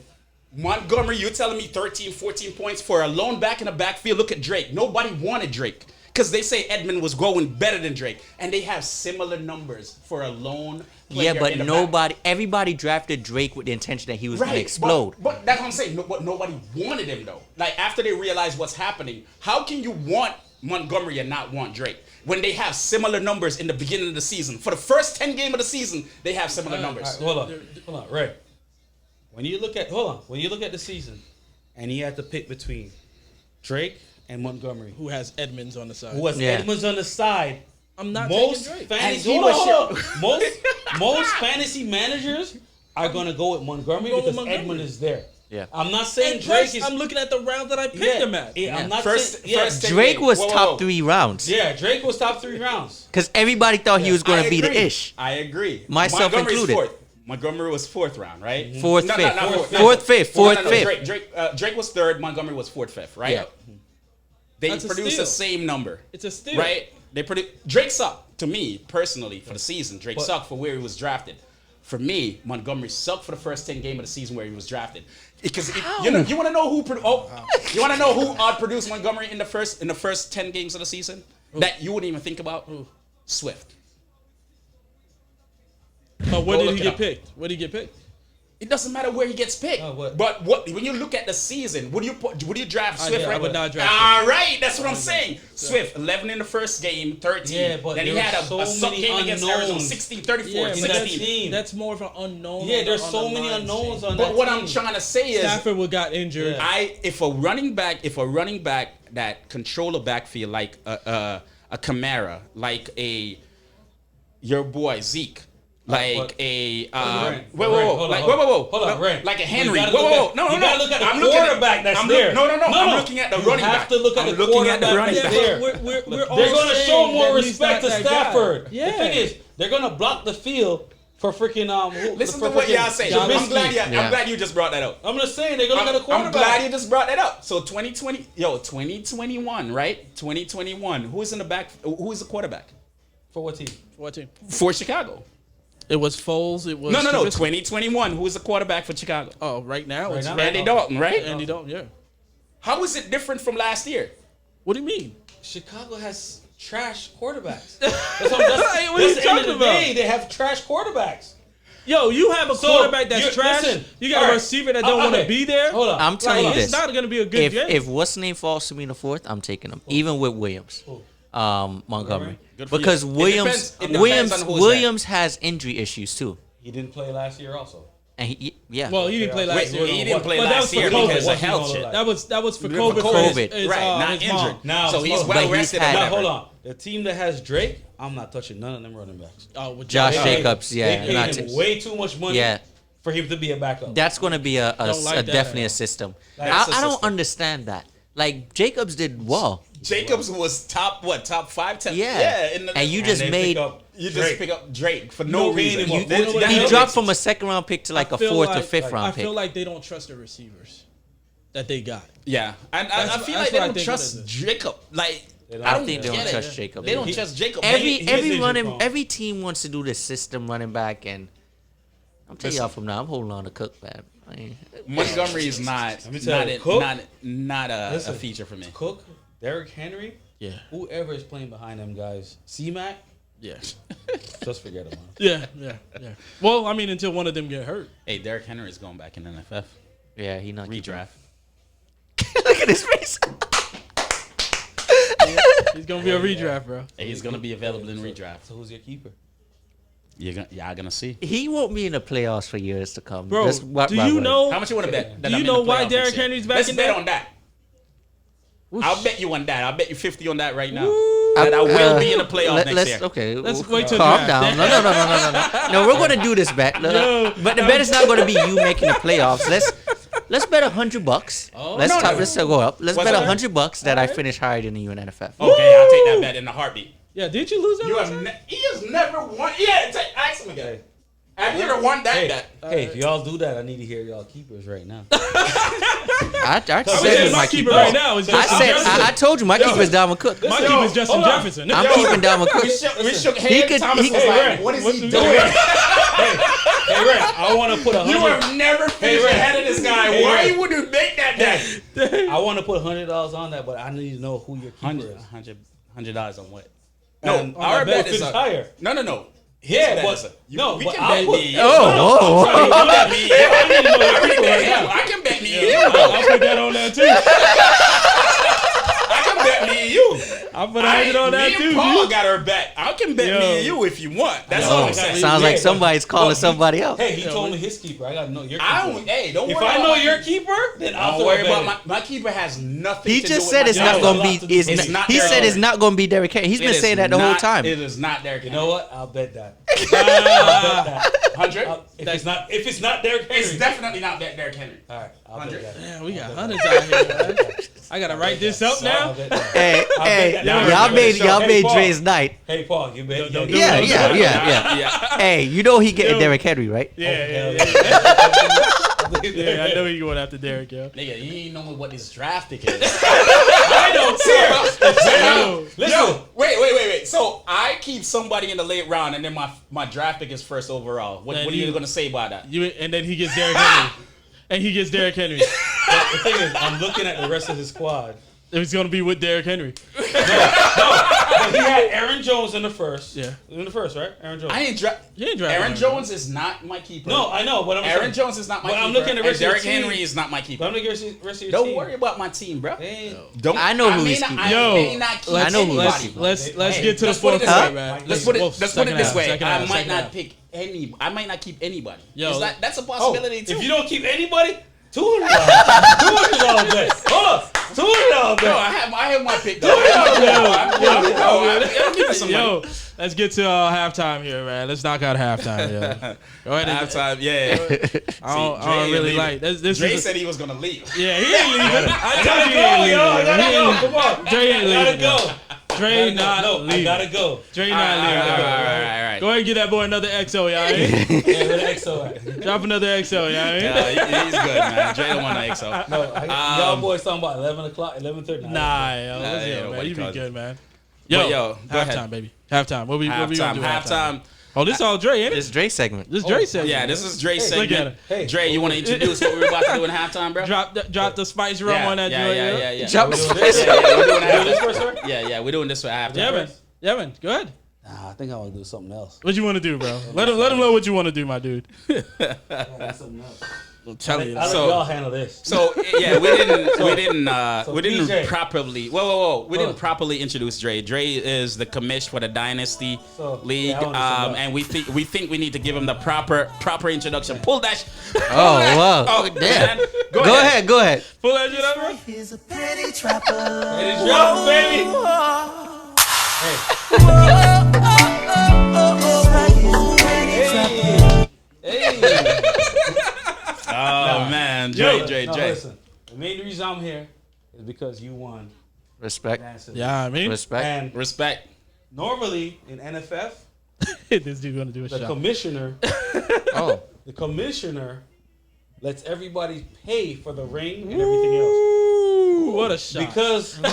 Montgomery, you're telling me 13, 14 points for a lone back in the backfield. Look at Drake. Nobody wanted Drake because they say Edmund was going better than Drake. And they have similar numbers for a lone player. Yeah, but in the back. everybody drafted Drake with the intention that he was going to Right, explode. But that's what I'm saying. But nobody wanted him though. Like after they realized what's happening, how can you want Montgomery and not want Drake when they have similar numbers in the beginning of the season? For the first 10 games of the season, they have similar numbers. All right, hold on, Ray. When you look at the season, and he had to pick between Drake and Montgomery, Who has Edmonds on the side? who was Yeah. Edmonds on the side. I'm not Most taking Drake. fantasy And he was most fantasy managers are gonna go with Montgomery I'm going with because Montgomery. Edmund is there. Yeah. I'm not saying And Drake plus, is. I'm looking at the round that I picked him at. I'm not First- saying. first- Drake was Whoa, whoa, top whoa. 3 rounds. Yeah, Drake was top 3 rounds. Because everybody thought he was going to be the ish. I agree. Myself Montgomery's included. Fourth. Montgomery was fourth round, right? Fourth, No, fifth. not Fourth, fifth. Fourth, No, fifth. Drake was third. Montgomery was fourth, fifth, right? Yeah. They That's a produced steal. the same number. It's a steal. Right? They produce. Drake sucked to me personally for the season. Drake But- sucked for where he was drafted. For me, Montgomery sucked for the first 10 games of the season where he was drafted. Because you want to know who you want to know who outproduced Montgomery in the first 10 games of the season that you wouldn't even think about? Swift. But where Go did look he it get up. picked? Where did he get picked? It doesn't matter where he gets picked. Oh, what? But when you look at the season, would you draft Swift? yeah, I right? would not draft All right, that's what I'm saying. Swift, 11 in the first game, 13. Yeah, but then he there had are so a suck many game against Arizona, unknowns. 16, 34, Yeah, but 16. team. that's more of an unknown. Yeah, there's on so the many line unknowns change. on that But what team. I'm trying to say is, Stafford got injured. if a running back that control a backfield like a Kamara, like your boy Zeke, like but- a Ren, whoa, hold on, hold hold on, on, Ren. like a You Henry, gotta whoa, look whoa, at- no, you gotta look at the I'm looking quarterback that's I'm there. No, No, I'm no. looking at the You running have back. to look at I'm the looking at the quarterback running that's back. there. We're all They're gonna show saying more that he's respect to not that guy. Stafford. Yeah. The thing is, they're gonna block the field for freaking Listen for to what freaking y'all say. Trubisky. I'm glad you just brought that up. I'm just saying they're gonna get a I'm quarterback. glad you just brought that up. So 2021, right? 2021. Who is in the back? Who is the quarterback For what team? What team? for Chicago? It was Foles. It was No. Trubisky. 2021. Who is the quarterback for Chicago? Oh, right now it's now? Andy Dalton, right? Andy Dalton. Yeah. How is it different from last year? What do you mean? Chicago has trash quarterbacks. Hey, what are you That's the end of talking the day. about? They have trash quarterbacks. Yo, you have a So, quarterback that's you- trash. listen, You got all a right. receiver that don't want to Okay. be there. Hold on. I'm telling you It's this. not going to be a good game. If what's name falls to me in the fourth, I'm taking him. Even with Williams, Montgomery, Good for because you. Williams It depends on who's Williams has injury issues too, He didn't play last year also. and yeah. well, he didn't play last Wait, year. he didn't play But that last was for year COVID. because of Wasn't health all shit. that. That was for For COVID. COVID. His, Right, not his mom. injured. Now, so he's but well he's rested. had- and Now, whatever. hold on. The team that has Drake, I'm not touching none of them running backs. Oh, with Josh Josh Jacobs, They yeah, paid not him to- way too much money Yeah. for him to be a backup. That's going to be a Don't like that definitely at a system. That's a I don't system. understand that. Like Jacobs did well, Jacobs was top 5, 10. yeah, in the, and you And just they made pick up you just Drake. pick up Drake for No no reason. reason. You- that- that he makes dropped sense. from a second round pick to like a I feel fourth or like- fifth I round pick. feel like they don't trust the receivers that they got. Yeah, and I That's- feel that's like they what I don't think trust it is. Jacob. Like don't. I don't think they don't get it. trust Jacob. They don't He- trust Jacob. Every He is every injury running prone. every team wants to do this system running back, and I'm telling y'all from now, I'm holding on to Cook, man. I mean, Montgomery is not me tell not you, a, Cook- not a Listen. feature for me. Cook, Derrick Henry, Yeah. whoever is playing behind them guys, C-Mac, Yeah. just forget them. Yeah. Well, I mean, until one of them get hurt. Hey, Derrick Henry is going back in NFF yeah, he not redraft. Look at his face. He's gonna be a redraft, bro. Hey, he's gonna be available in redraft. So who's your keeper? Y'all gonna see. He won't be in the playoffs for years to come. Bro, Just what- do what- you what- know? How much you want to bet? that Do I'm you in know the why playoffs Derrick next year? Henry's back Let's in bet there? on that. I'll bet you on that. I'll bet you 50 on that right now. Woo. That I will be in the playoffs next let's, year. Okay, Let's wait till calm draft. down. No. No, we're gonna do this bet. Yo. But the bet is not gonna be you making the playoffs. Let's bet $100. Oh. Let's No. let's go up. Let's What's bet that? $100 that I finish higher than you in NFF. Okay, I'll take that bet in a heartbeat. Yeah, did you lose that? You last have time? he has never won. Yeah, ask him again. Have you ever won that bet? Hey, if y'all do that, I need to hear y'all keepers right now. I I said said who's my my keeper keeper. right now is I Justin said Jefferson. I told you my keeper is Dalvin Cook. My Yo, keeper is Justin hold on. Jefferson. I'm Yo, keeping Dalvin Cook. We shook He hands. could- Thomas he- was Hey, like, Ren, "What is what's he the- doing?" Hey, Ren, I want to put You 100. have never finished Ren. ahead of this guy. Hey, Why Ren. would you make that bet? I want to put $100 on that, but I need to know who your keeper is. $100 on what? No, And our on that bet bet is is higher. No. Yeah, bet but is no, we but can I'll bet put- me. Oh, whoa. You can bet me. I need to know your I keeper right now. can bet me. I'll put that on there too. I can bet me and you. I'll put 100 on that Me too. and Paul dude. got her bet. I can bet Yo. me and you if you want. That's Oh, all I'm saying. sounds like somebody's calling somebody else. Hey, he told me his keeper. I got to know your keeper. I don't. Hey, don't If worry. I about know my your keeper. keeper, then I'll Don't throw worry a bet about in. my keeper has nothing. He to just do said with it's my not keeper. gonna It's be. not not He Derrick said it's Henry. not gonna be Derrick Henry. He's It been is saying that the whole not- time. It is not Derrick You Henry. know what? I'll bet that. I'll bet that. 100. If it's not Derrick Henry, It's definitely not Derrick Henry. all right. I'll 100. bet that. Man, we got hundreds out here, man. I gotta write this up I'll now. bet that. Hey, that down. y'all made Hey, Paul. Dre's night. Hey, Paul, you bet. Don't do Yeah, it. yeah. Hey, you know he getting Yo. Derrick Henry, right? Yeah. Yeah, I know you going after Derrick, yo. Nigga, you ain't know what this draft pick is. I don't care. Yo. Listen. Yo, wait. So I keep somebody in the late round, and then my draft pick is first overall. What Man, are you gonna say about that? And then he gets Derrick Henry. And he gets Derrick Henry. But the thing is, I'm looking at the rest of his squad. It's gonna be with Derrick Henry. But he had Aaron Jones in the first. Yeah. In the first, right? Aaron Jones. I ain't draft. You ain't drafting Aaron Aaron Jones is not my keeper. No, I know, but I'm Aaron saying, Jones is not my But keeper. I'm looking at the rest and of your Derrick team. Henry is not my keeper. But I'm looking at the rest of your Don't team. worry about my team, bro. They ain't- Don't. I know who may he's not, keeping. I Yo, may not keep I know who he's anybody. keeping. Let's Hey, get to the let's put it fourth this quarter, way. man. Let's put it Whoa, this second way. half, I second might half. not pick any. I might not keep anybody. Yo, That's a Oh, possibility too. if you don't keep anybody, $200 bet. Hold on, $200 No, bet. I have my pick. Though. Yo, Yo, let's get to halftime here, man. Let's knock out halftime. Yo. Go ahead. And, halftime. Yeah. I don't really like this. Dre Is said he was gonna leave. yeah, he ain't leaving. I told Gotta you go, he ain't yo. I leaving. gotta He go. ain't Come on. Dre ain't Gotta leaving. go. Dre not No, I leaving. gotta go. Dre All not leaving. right. Go ahead and get that boy another XO, y'all. Yeah, where the XO at? Drop another XO, y'all. He's good, man. Dre don't want to XO. No, y'all boys talking about 11 o'clock, 11:30. Nah, yo, yeah, man. nobody You be calls good, man. But, Yo, go halftime, ahead. baby. Halftime. What we gonna do? Halftime. Oh, this all Dre, ain't it? This Dre segment. This Dre said. Yeah, this is Dre's Look at segment. it. Hey. Dre, you want to introduce what we're about to do in halftime, bro? Drop the spice rum on that joint. Yeah. Drop the We're doing spice. this? Yeah, we're doing We're doing this halftime. first, sir? Yeah, we're doing this for halftime. Yeah, man. Yeah, man. Go ahead. Nah, I think I want to do something else. What you want to do, bro? Let him know what you want to do, my dude. Something else. I'm telling you. I'll let So- y'all handle this. So yeah, we didn't DJ. properly. Whoa! We didn't properly introduce Dre. Dre is the commish for the Dynasty So, League, yeah, I wanna say that. and we think we need to give him the proper introduction. Pull that. Oh, wow. Oh Damn. damn! Go ahead. Pull that shit up, bro. He's a petty trapper. It is drop, baby. Hey. Oh man, Dre. No, listen. The main reason I'm here is because you won. Respect. Massive. Yeah, I mean, Respect. And Respect. normally in NFF, this dude's gonna do a the shot. commissioner, Oh. the commissioner lets everybody pay for the ring and everything else. Ooh, what a shot! Because I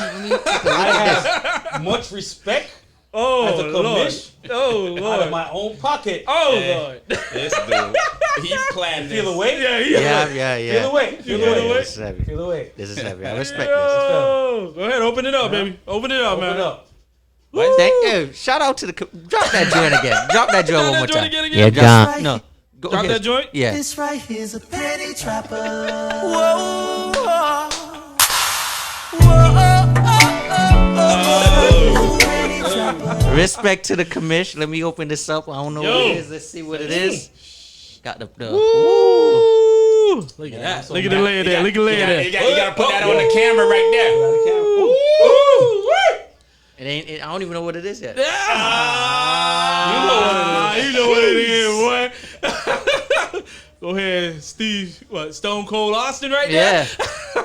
have much respect oh as a Lord, commish oh out of Lord, my own pocket. oh Hey. Lord. This dude, he planned Feel this. the weight? Yeah. Feel the weight. Feel the Yeah, weight. yeah. This is heavy. Feel the weight. This is heavy. I respect this. Yo, go ahead, open it up, baby. Open it up, Open man. it up. Thank you. Shout out to the. Drop that joint again. Drop that joint one more joint time. again. Drop. No. Go Drop ahead. that joint. Yeah. This right here's a petty trapper. trapper. Respect to the commish. Let me open this up. I don't know what Yo. it is. Let's see what it is. Got the. Ooh. Ooh, look at that. so Look at the mad. layer there. Look at the layer there. You gotta put that on the camera right there. It ain't. I don't even know what it is yet. You know what it is, boy. Go ahead, Steve. What? Stone Cold Austin right there? Yeah.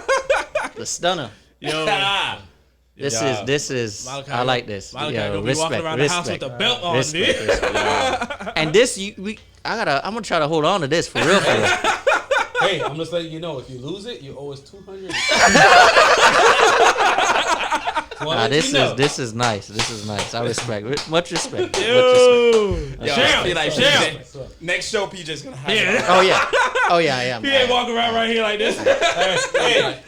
The stunner. Yo. This is. Malachi, I like this. Malachi Yo, gonna be walking around the house with a belt on, Respect, dude. respect. Yeah. And this, I'm gonna try to hold on to this for real. Hey, I'm just letting you know, if you lose it, you owe us $200. Nah, this is nice. This is nice. I respect. Much respect. Much respect. Yo. Yo, Champ. I feel like Champ. next show, PJ's gonna have Yeah. Oh yeah. Oh yeah. Yeah. He ain't walking around right here like this. Hey, Yeah.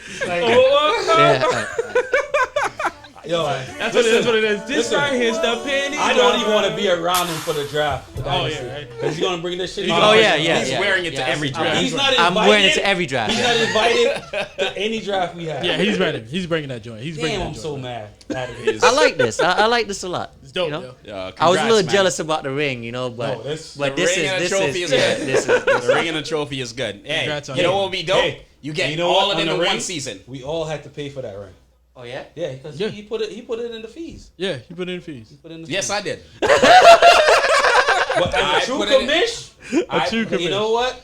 yo, That's what it is. This right here is the penny. I don't even want to be around him for the draft. Oh, yeah, right. Because he's gonna bring this shit. Oh yeah. He's wearing it to every draft. He's not invited. I'm wearing it to every draft. He's not invited to any draft we have. Yeah, he's ready. He's bringing that joint. He's bringing Damn, that I'm joint. so mad. Out of here. I like this. I like this a lot. It's dope, you know? yo. I was a little man. jealous about the ring, you know, but No, this- but the this ring is and the this trophy is is yeah, good. this is The ring and the trophy is good. Hey, Congrats on you know that. what would be dope? Hey, You get you know all what? of them On in the one ring, season. We all had to pay for that ring. Oh yeah. Yeah, because Yeah. he put it in the fees. Yeah, he put in fees. Put in the Yes, fees. I did. But as I a true put it in- commish, A true you commish. know what?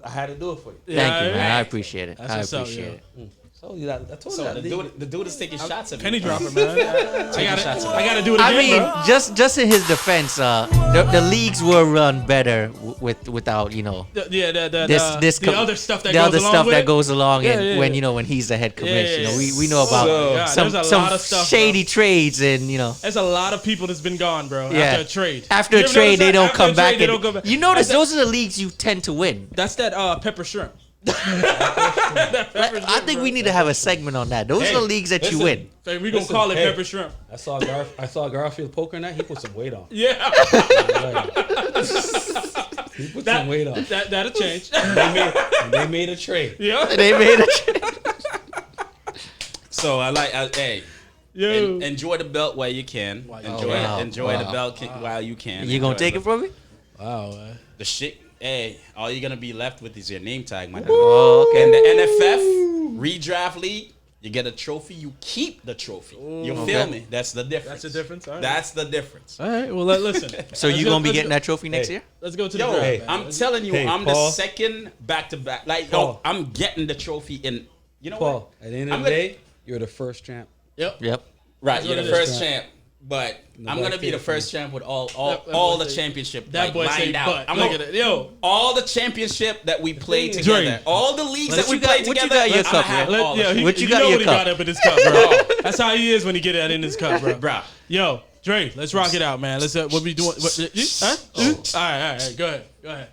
I had to do it for you. Yeah, Thank you, man. I right. appreciate it. That's I what's up, appreciate yo. it. I told you that. I told So you the that. dude is taking shots at me. Penny dropper, man. I gotta do it I again, mean, bro. just in his defense, the leagues were run better without The other stuff that the goes other along stuff with that it. goes along Yeah, and yeah, when yeah. when he's the head Yeah, commissioner. yeah, yeah. We know about God, some there's a lot of stuff, shady bro. trades and There's a lot of people that's been gone, bro. Yeah. After a trade. after You a ever trade notice they that? don't After come a back. trade, they and- don't come back. You notice That's those are the leagues you tend to win. That's that pepper shrimp. I think we need to have a segment on that. Those are the leagues that you listen. win. So we gonna Listen, call it hey. pepper shrimp. I saw Garfield poker night. He put some weight on. Yeah. He put some weight on. That'll change. They made a trade. Yeah. They made a trade. So hey, Yo. enjoy the belt while you can. While you Enjoy can. Wow. enjoy the Wow. belt while you can. You gonna Enjoy take the it from me? Wow, man. The shit. Hey, all you're gonna be left with is your name tag, my dude. Oh, okay. In the NFF redraft league, you get a trophy. You keep the trophy. You feel Okay. me? That's the difference. That's the difference. All right. That's the difference. All right. Well, listen. So you gonna be getting that trophy next year? Let's go to the Yo, draft. hey, man. I'm telling you, Hey, I'm Paul. the second back-to-back. Like, Paul. yo, I'm getting the trophy in. You know Paul, at the end of I'm the gonna- day, you're the first champ. Yep. Yep. Right, That's you're what the it first is. champ, but No I'm black gonna be the kid. first champ with all That all boy the say- championship That like, boy say lined out. butt. I'm Look gonna- at it. Yo. all the championship that we played thing is- together, Dre. all the leagues What that we you got- played what you together. got in your I'ma cup, have bro? all the shit. What you you got know in what your he cup? got up in his cup, bro. That's how he is when he get that in his cup, bro. Bruh. Yo, Dre, let's rock it out, man. Let's what we doing? What, huh? All right. Go ahead.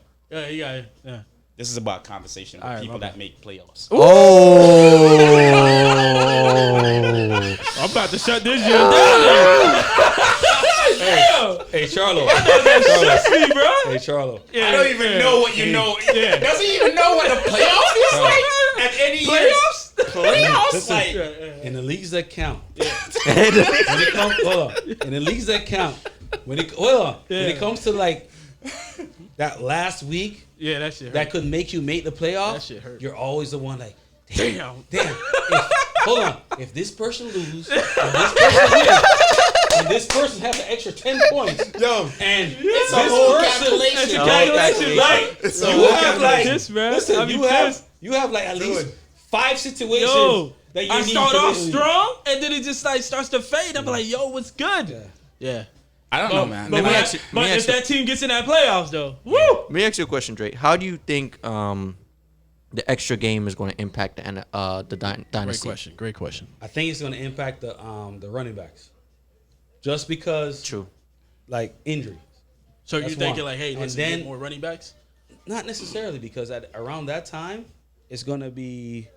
You got it. Yeah. This is about conversation with All right, people my that make playoffs. Oh. I'm about to shut this shit down. Hey, Charlo. See, bro. Hey, Charlo. Yeah, I don't even yeah. know what you know. Yeah. Does he even know what the playoffs is like? At any Playoffs? Playoffs? Listen. Like, In the leagues that count. When it comes, hold on. In the leagues that count. When it comes to like that last week Yeah, that shit hurt. that could make you make the playoff, That shit hurt. you're always the one like, Damn. hold on. If this person loses, and this person wins, and this person has an extra 10 points, and it's a this whole person, calculation. calculation, like, It's a you whole have like, calculation, man. listen, I mean, you have like at least 5 situations Yo, that you I need start to off really- strong, and then it just like starts to fade. I'm like, yo, what's good? Yeah. I don't know, man. But, me but ask you- let me if ask you- that team gets in that playoffs, though, woo! Let me ask you a question, Drake. How do you think the extra game is going to impact the dynasty? Great question. I think it's going to impact the running backs, just because True. like injury. So That's you thinking one. like, hey, And let's then- get more running backs? Not necessarily, because around that time, it's gonna be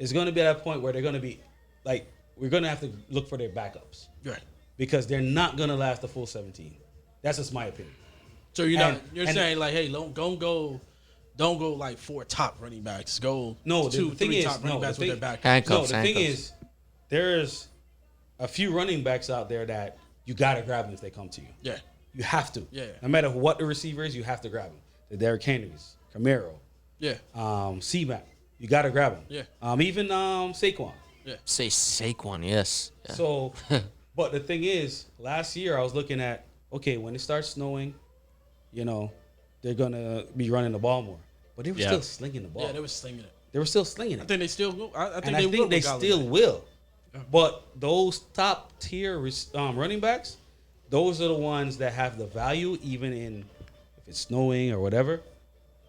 at that point where they're gonna be like, we're gonna have to look for their backups Right. because they're not gonna last the full 17. That's just my opinion. So you're And- not you're and- saying like, hey, don't go like 4 top running backs. Go No, the 2, thing 3 is- top running no, the backs with thing- their back. Handcuffs. No, the thing handcuffs. is, there's a few running backs out there that you gotta grab them if they come to you. Yeah. You have to. Yeah. No matter what the receiver is, you have to grab them. The Derrick Henrys, Camaro, Yeah. C-Mac. You gotta grab them. Yeah. Even Saquon. Say Saquon, yes. Yeah. So, but the thing is, last year I was looking at, okay, when it starts snowing, you know, they're gonna be running the ball more, but they were still slinging the ball. Yeah, they were slinging it. They were still slinging I it. think they still will. I think And they I will. think they regardless. still will. But those top tier running backs, those are the ones that have the value, even in if it's snowing or whatever.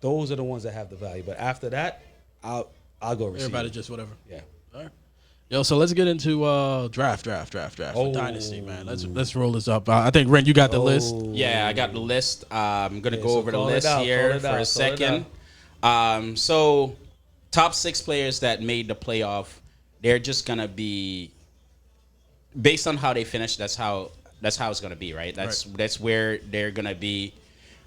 Those are the ones that have the value. But after that, I'll go receiver. Everybody just whatever. Yeah. All right. Yo, so let's get into draft for Dynasty, man. Let's roll this up. I think Ren, you got the list. Yeah, I got the list. I'm gonna go so over the call it list out, here call it for out, a call it second. So top 6 players that made the playoff, they're just gonna be based on how they finish. That's how it's gonna be, right? That's where they're gonna be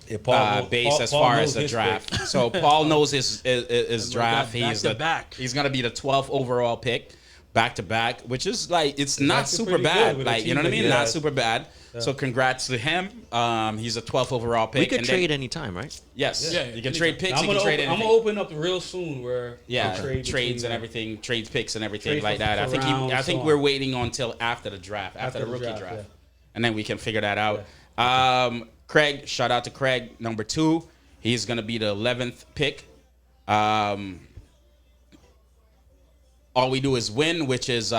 based as far as the draft. So Paul knows his draft. He's gonna be the 12th overall pick, back to back, which is like it's not actually super pretty bad. good with Like the you know what I team mean? that he Not has. super bad. So congrats to him. He's a 12th overall pick. We could and trade anytime, right? Yes. Yeah, You can trade picks. You can trade anything. I'm gonna open up real soon where Yeah, trade trades between, and everything, trades picks and everything trade like for- that. for rounds, I think so we're on. waiting until after the draft, after the rookie draft, yeah. and then we can figure that out. Craig, shout out to Craig, number 2. He's gonna be the 11th pick. All we do is win, which is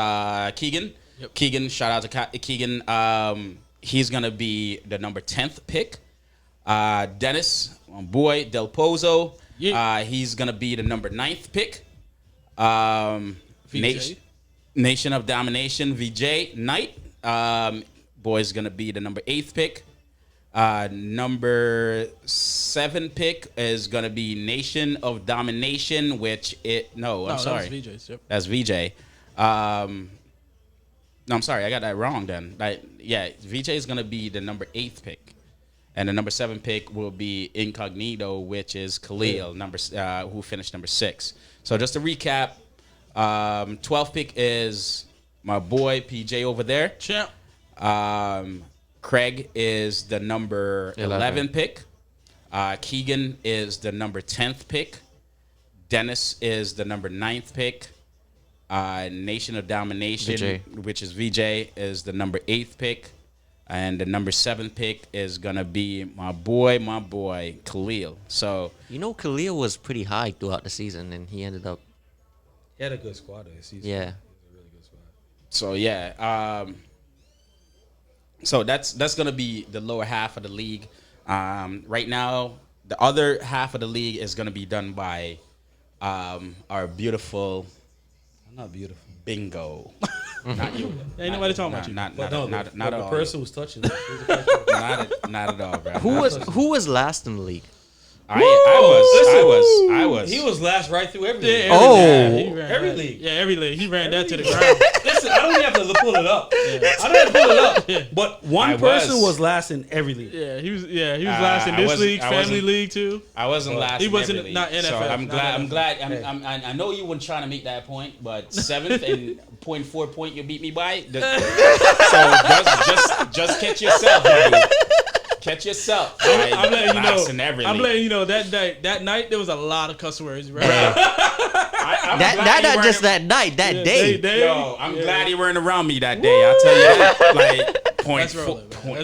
Keegan. Yep. Keegan, shout out to Keegan. He's gonna be the number 10th pick. Dennis, my boy, Del Pozo. Yeah. He's gonna be the number 9th pick. VJ. Nation of Domination, VJ Knight. Boy's gonna be the number 8th pick. Number 7 pick is gonna be Nation of Domination, I'm sorry. That's VJ's. Yep. That's VJ. No, I'm sorry, I got that wrong then. VJ is gonna be the number 8th pick. And the number 7 pick will be Incognito, which is Khalil, who finished number 6. So just to recap, 12th pick is my boy PJ over there. Champ. Craig is the number 11 pick. Keegan is the number 10th pick. Dennis is the number 9th pick. Nation of Domination, VJ. which is VJ, is the number 8th pick. And the number 7th pick is going to be my boy, Khalil. So, You know, Khalil was pretty high throughout the season, and he ended up. He had a good squad this season. Yeah. He was a really good squad. so yeah. So that's going to be the lower half of the league. Right now, the other half of the league is going to be done by our beautiful I'm not beautiful. bingo. Not you. Ain't nobody talking about you. Not But at the all. person who's touching it. Who's the person? Not at all, bro. Who was last in the league? I was. He was last right through every Yeah, league. he ran every that. league. Yeah, every league. He ran that to the ground. Listen, I don't even have to pull it up. I don't have to pull it up. But one person was last in every league. Yeah, he was last in I this wasn't- league, I family wasn't- league too. I wasn't last. He in wasn't- every league. not So NFL, I'm not glad. I'm NFL. glad. I know you weren't trying to make that point, but 7th and 0.4 point you beat me by. So just catch yourself, buddy. Catch yourself. I'm letting you Last in know. every I'm league. letting you know that night there was a lot of cuss words. Right? I'm That glad you not just weren't- that night, that day. Yo, I'm glad you weren't around me that day. I'll tell you that. Like, Let's roll it, man.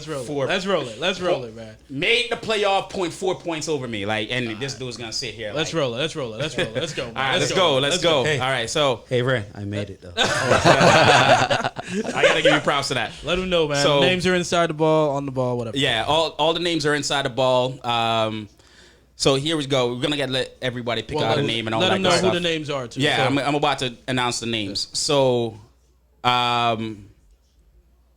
Let's roll it, man. Made the playoff 0.4 points over me. Like, and this dude's gonna sit here. Let's like, roll it. Let's go. Man. All right, let's go. Hey. All right, so Hey, Ren, I made it, though. I gotta give you props to that. Let them know, man. So- Names are inside the ball, on the ball, whatever. Yeah, all the names are inside the ball. So here we go. We're gonna let everybody pick out a name and all let that them know good who stuff. the names are too. Yeah, So- I'm about to announce the names. So,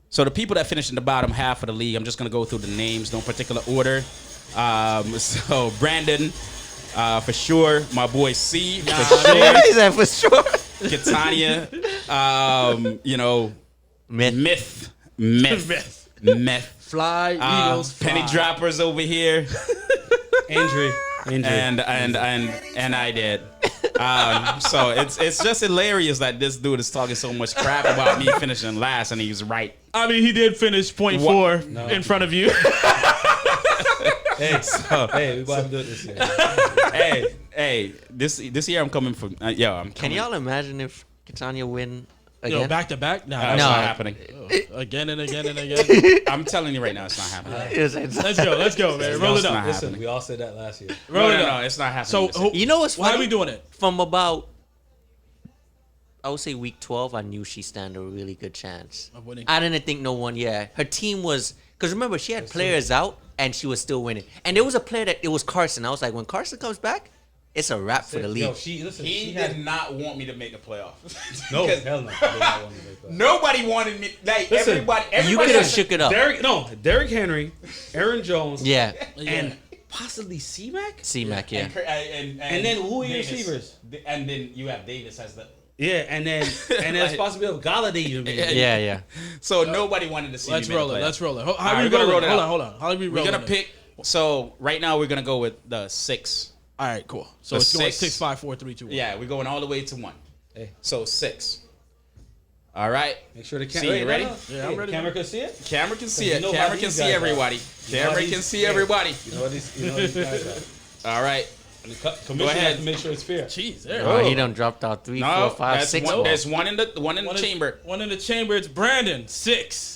so the people that finished in the bottom half of the league, I'm just gonna go through the names, no particular order. So Brandon, for sure. My boy C, for sure. He said for sure. Catania, Myth. Meth. Fly, Eagles, Penny fly. droppers over here. Andrew. And I did. So it's just hilarious that this dude is talking so much crap about me finishing last, and he's right. I mean, he did finish point four in front of you. Hey, we about to do it this year. Hey, this year I'm coming from. I'm Can coming. y'all imagine if Catania win again? Yo, back to back? Nah, That's No. not happening. again and again and again. I'm telling you right now, it's not happening. Let's go, man. Roll it It's not up. Listen, happening. we all said that last year. Roll it No, up. it's not happening. So, this year. You know what's funny? why are we doing it? From about, I would say week 12, I knew she stand a really good chance. Of winning. I didn't think no one, her team was, because remember, she had players out and she was still winning. And there was a player it was Carson. I was like, when Carson comes back, it's a wrap for the league. Yo, He did not want me to make the playoffs. No, Because hell no. They did not want to make that. nobody wanted me. Like Listen, everybody You could have has- shook it up. Derrick Henry, Aaron Jones, Yeah. and possibly C-Mac. C-Mac, yeah. And then who are your Davis. receivers? And then you have Davis as the. Yeah, and there's possibility of Galladay even being there. Yeah. So nobody wanted to see Let's me make roll the it. playoffs. Let's roll it. How All right, are we we're gonna rolling? roll it Hold out. on. How are we We're rolling? gonna it? pick. So right now we're gonna go with the 6. All right, cool. So The it's going 6. 6, 5, 4, 3, 2, 1. Yeah, we're going all the way to 1. Hey. So 6. All right. Make sure the See, camera. you ready? Yeah, I'm ready. Camera can see it. Camera can see You it. know how Camera these can see guys are. everybody. You know how Camera these- can see hey. everybody. You know what these guys are. All right. And the commissioner ahead. has to make sure it's fair. Jeez, there. Oh, he done dropped out 3, 4, No, 5, that's 6 one, balls. there's one in the chamber. One in the chamber. It's Brandon. 6.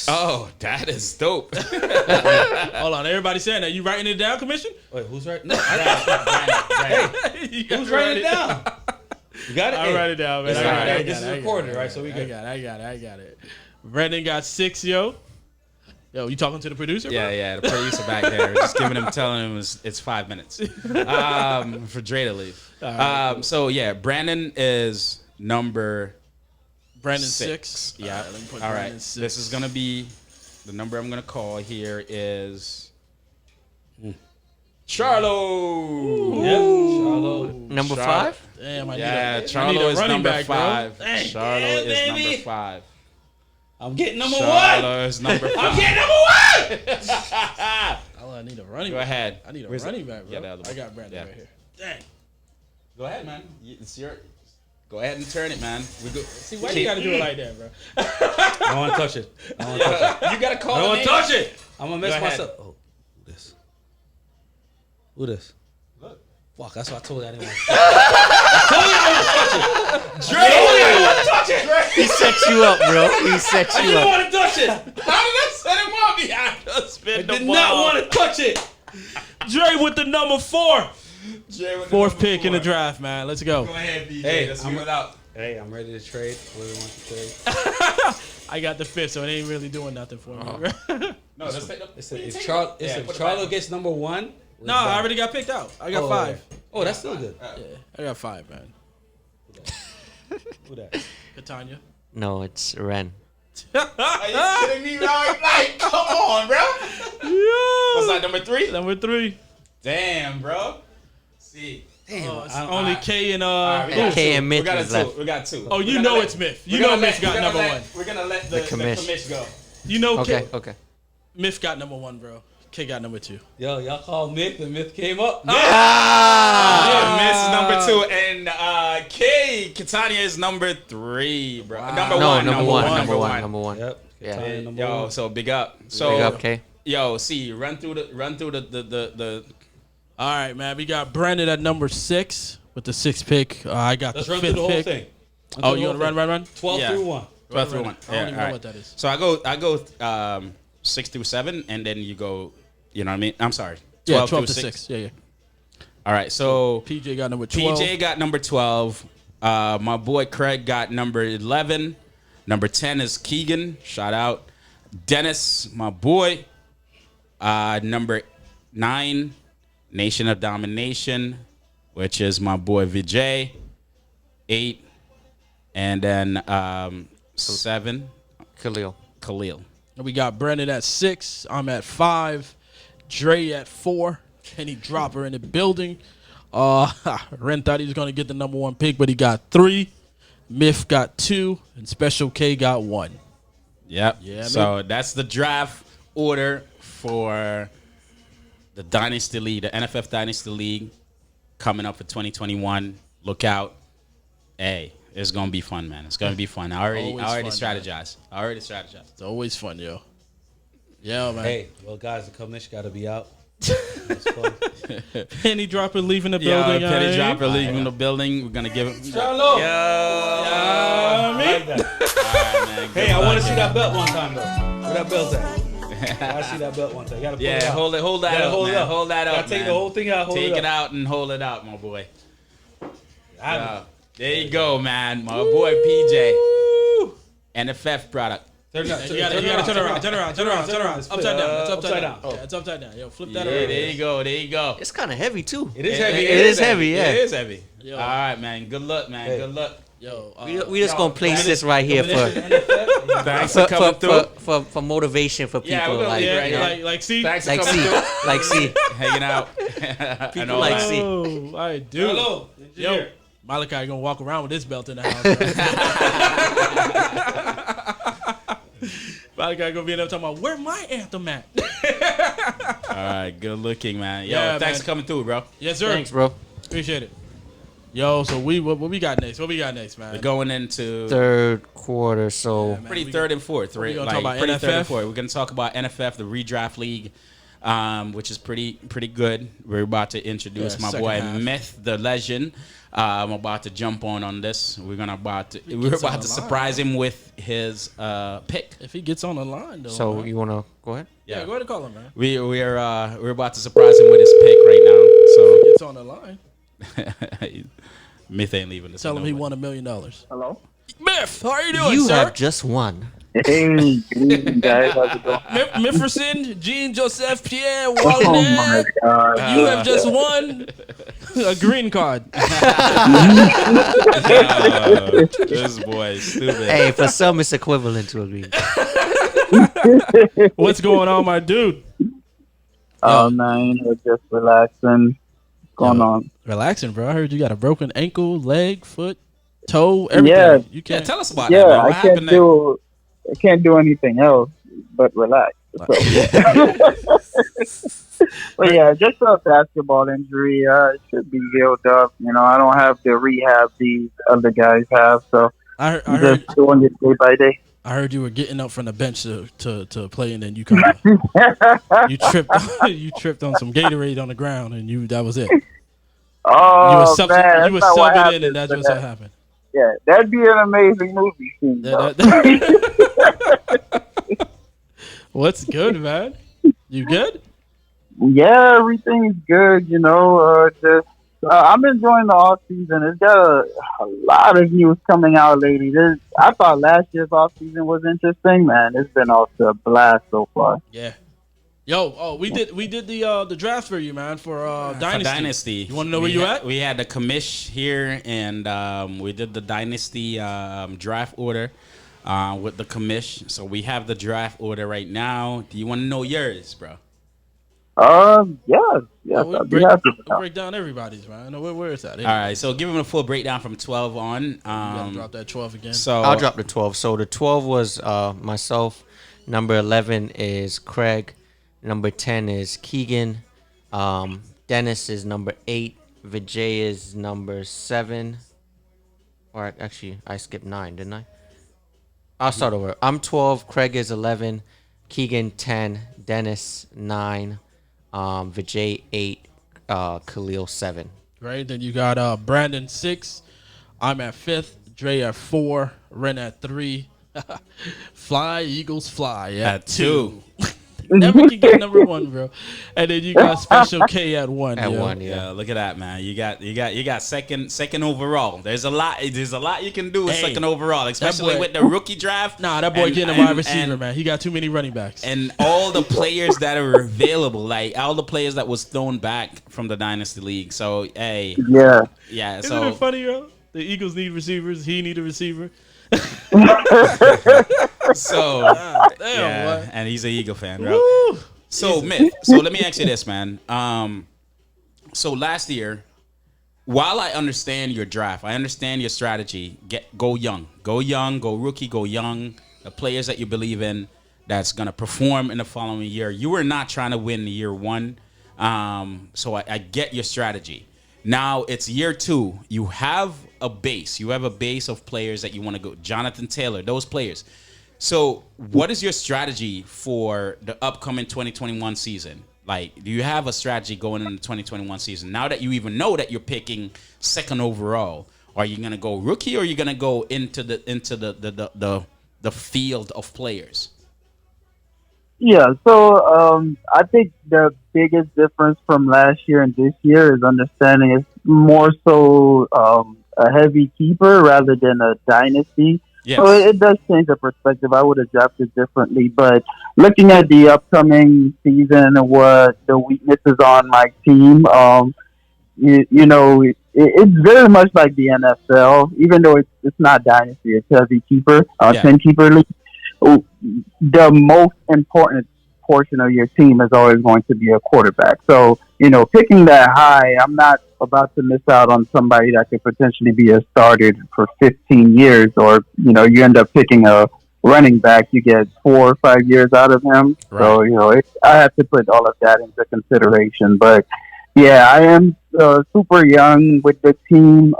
Oh, that is dope. Hold on. Everybody saying that. You writing it down, Commission? Wait, who's right? You Who's gotta writing it down? You got it. I'll write it down, man. It's I got all right. it, I got This it, is I got recorded, it, right? So we I good. got it. Brandon got 6, yo. Yo, you talking to the producer? bro? Yeah, the producer back there, just telling him it's 5 minutes for Dre to leave. So yeah, Brandon is number Brandon 6. 6. Yeah. Let me put All right. Brandon 6. This is gonna be the number I'm gonna call here is Charlo. Yep. Charlotte. Number Charlotte. 5? Damn, I Yeah, need a Charlo is running number back, bro. 5. Dang. Charlo Yeah, is baby. number 5. I'm getting number 1. Charlo is number 5. I'm getting number 1. I need a running Go back. ahead. I need a Where's running the- back, bro. Yeah, the other I one. got Brandon Yeah. right here. Dang. Go ahead, man. It's your. Go ahead and turn it, man. We go. See, why you gotta do it like that, bro? I don't want to touch it. I don't want to touch it. You gotta call. I don't the want to name. touch it. I'm gonna mess Go ahead. myself. Oh, who this? Who this? Fuck, that's what I told you I didn't want to He set you up, bro. He set I you didn't up. want to touch it. How did I set him up? I just spin I the did ball. not want to touch it. Dre with the number 4. Jay with the Fourth number pick in the 4. draft, man. Let's go. Go ahead, BJ. Hey, Let's I'm- figure it out. Hey, I'm ready to trade. What do you want to trade? I got the 5th, so it ain't really doing nothing for me. bro. No, let's take the. Listen, if take Charlo it. Yeah, put it Charlo back. gets number 1. we're No, I done. already got picked out. I got 5. Oh, that's still good. Yeah, I got 5, man. Who that? Catania. No, it's Ren. Are you kidding me, bro? Like, come on, bro. What's that, number 3? Number 3. Damn, bro. See. Damn, It's I- only I- K and Alright, we got K two. and Mitch We got was two. left. We got 2. Oh, you know it's Myth. You know Myth got number 1. We're gonna let the commish. commish go. You know Okay, okay. Myth got number 1, bro. K got number 2. Yo, y'all called Myth. The Myth came up. Yeah, Miss is number 2, and K Catania is number 3, bro. Number No, 1, number 1, number 1, number 1. Yep. Yeah. Catania number Yo, 1. so big up. So Big up, K. yo, see, run through the. All right, man. We got Brandon at number 6 with the 6th pick. I got Let's the run 5th through the whole pick. thing. Oh, you want to run? 12 Yeah. through 1. 12 through 1. I don't even know what that is. So I go 6 through 7, and then you go. You know what I mean? I'm sorry. 12 through to 6. Yeah. All right, so PJ got number 12. PJ got number 12. My boy Craig got number 11. Number 10 is Keegan. Shout out. Dennis, my boy. Number 9, Nation of Domination, which is my boy Vijay. 8. And then 7, Khalil. Khalil. We got Brandon at 6. I'm at 5. Dre at 4. Kenny Dropper in the building. Ren thought he was going to get the number 1 pick, but he got 3. Myth got 2. And Special K got 1. Yep. Yeah, So that's the draft order for the Dynasty League, the NFF Dynasty League coming up for 2021. look out. Hey, it's gonna be fun, man. It's gonna be fun. I already Always fun, strategized. I already strategized. It's always fun, yo. Yeah, man. Hey, well, guys, the commission got to be out. It's fun. Penny dropper leaving the Yeah, building. Penny alright? Dropper leaving the building. We're gonna give it. Charlo. Yeah. I like that. All right, man. Hey, I want to see that belt one time, though. Where that belt at? I see that belt one time. You got to pull it Yeah, out. hold that Gotta up, hold it man. up. Hold that Gotta up, take man. the whole thing out, hold Take it it up. out and hold it out, my boy. I Yeah. There you go, man. My boy PJ. NFF product. Turn it You gotta turn around. It's upside down. It's upside down. Oh. Yeah, it's upside down. Yo, flip Yeah, that around. there you go. There you go. It's kind of heavy too. It is heavy. It is heavy, yeah. It is heavy. Yo. All right, man. Good luck, man. Hey. Good luck. Yo, We just gonna place this right here Thanks for coming through. for motivation for people. Yeah, we're gonna like, leave yeah, right you know, here. like see, Thanks for like coming see, through. like see. Hanging out. And all like that. see. oh, I do. Hello, Yo, engineer. Malachi gonna walk around with this belt in the house. Malachi gonna be in there talking about where my anthem at. All right, good looking, man. Yo, Yeah, thanks man. for coming through, bro. Yes, sir. Thanks, bro. Appreciate it. Yo, so what we got next? What we got next, man? We're going into Third quarter, so man. pretty we third and fourth, we right? gonna talk about pretty third and NFF? fourth. We're gonna talk about NFF, the redraft league, which is pretty good. We're about to introduce Yeah, my second boy half. Myth, the legend. I'm about to jump on this. We're about to gets on the surprise him with his pick. If he gets on the line, though. so man. you wanna go ahead? yeah, go ahead and call him, man. We're about to surprise him with his pick right now. So Gets on the line. Myth ain't leaving this. Tell him he alone. won $1 million. Hello. Myth, how are you doing, You sir? have just won. Hey, good evening, guys. How's it going? Mifferson, Jean Joseph Pierre Oh my Walden. God. You have just won a green card. This boy is stupid. Hey, for some, it's equivalent to a green. What's going on, my dude? Oh man, we're just relaxing. What's going on? Relaxing, bro. I heard you got a broken ankle, leg, foot, toe, everything. Yeah. You Yeah, can't tell us about that, Yeah, man. What I happened can't there? I can't do anything else but relax. So. But yeah, just a basketball injury. It should be healed up. You know, I don't have the rehab these other guys have, so I I'm heard just doing it day by day. I heard you were getting up from the bench to play, and then you kind of you tripped you tripped on some Gatorade on the ground, and that was it. You Oh were, man, you were that's not what subbing in, happened, and that's but what happened. Yeah, that'd be an amazing movie scene. though. What's good, man? You good? Yeah, everything's good. You know, just I'm enjoying the off season. It's got a lot of news coming out lately. I thought last year's off season was interesting, man. It's been off to a blast so far. Yeah. Yo, we did the draft for you, man, for Dynasty. Dynasty. You want to know where you at? We had the commish here, and we did the Dynasty draft order with the commish. So we have the draft order right now. Do you want to know yours, bro? Yes, We'll I'd be happy to know. break down everybody's, man. Where is that? All right, so give him a full breakdown from 12 on. You gotta drop that 12 again. So I'll drop the 12. So the 12 was myself. Number 11 is Craig. Number 10 is Keegan. Dennis is number 8. Vijay is number 7. Or actually, I skipped 9, didn't I? I'll start over. I'm 12. Craig is 11. Keegan 10. Dennis 9. Vijay 8. Khalil 7. Right, then you got Brandon 6. I'm at 5th. Dre at 4. Ren at 3. Fly Eagles fly at 2. Never can get number 1, bro. And then you got Special K at 1. At yo. 1, yeah. yeah, look at that, man. You got second overall. There's a lot you can do with Hey, second overall, especially boy- with the rookie draft. Nah, that boy And- getting a wide and- receiver, and- man. He got too many running backs. And all the players that are available, like all the players that was thrown back from the Dynasty League. So, hey, Yeah. yeah. Isn't So it funny, bro? The Eagles need receivers. He need a receiver. So Damn, yeah, boy. and he's an Eagle fan, bro. Woo. So Myth. So let me ask you this, man. So last year, while I understand your draft, I understand your strategy. Go young, go rookie, go young. The players that you believe in that's gonna perform in the following year. You were not trying to win year 1, so I get your strategy. Now it's year 2. You have a base. You have a base of players that you want to go. Jonathan Taylor, those players. So what is your strategy for the upcoming 2021 season? Like, do you have a strategy going into the 2021 season? Now that you even know that you're picking second overall, are you gonna go rookie or are you gonna go into the field of players? Yeah, so I think the biggest difference from last year and this year is understanding it's more so a heavy keeper rather than a dynasty. Yes. So it does change the perspective. I would have drafted differently, but looking at the upcoming season and what the weaknesses on my team, it's very much like the NFL, even though it's not dynasty, it's heavy keeper, 10 keeper league. The most important portion of your team is always going to be a quarterback. So, picking that high, I'm not about to miss out on somebody that could potentially be a starter for 15 years, or, you end up picking a running back, you get 4 or 5 years out of him. Right. So, I have to put all of that into consideration. But, yeah, I am super young with the team,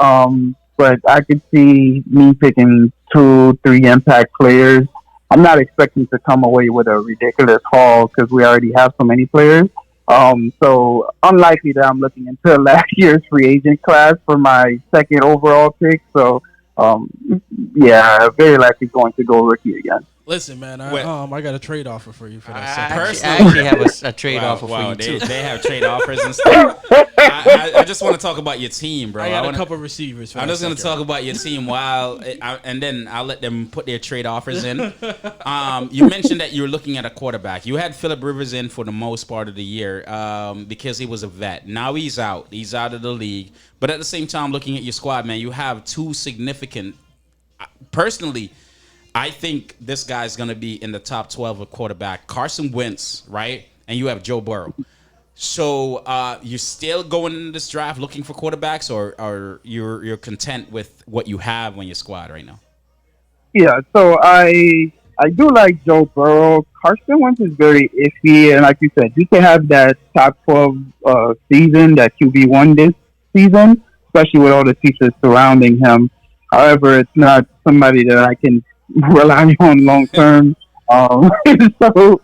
but I could see me picking 2-3 impact players. I'm not expecting to come away with a ridiculous haul because we already have so many players. So unlikely that I'm looking into last year's free agent class for my second overall pick. So, very likely going to go rookie again. Listen, man, I got a trade offer for you for that. I actually have a trade offer for you too. They have trade offers and stuff. I just want to talk about your team, bro. I got a couple receivers. I'm just going to talk about your team and then I'll let them put their trade offers in. You mentioned that you were looking at a quarterback. You had Phillip Rivers in for the most part of the year because he was a vet. Now he's out. He's out of the league. But at the same time, looking at your squad, man, you have 2 significant. Personally, I think this guy's going to be in the top 12 of quarterback. Carson Wentz, right? And you have Joe Burrow. So you're still going in this draft looking for quarterbacks, or you're content with what you have on your squad right now? Yeah, so I do like Joe Burrow. Carson Wentz is very iffy, and like you said, he can have that top 12 season, that QB1 this season, especially with all the pieces surrounding him. However, it's not somebody that I can rely on long term. So,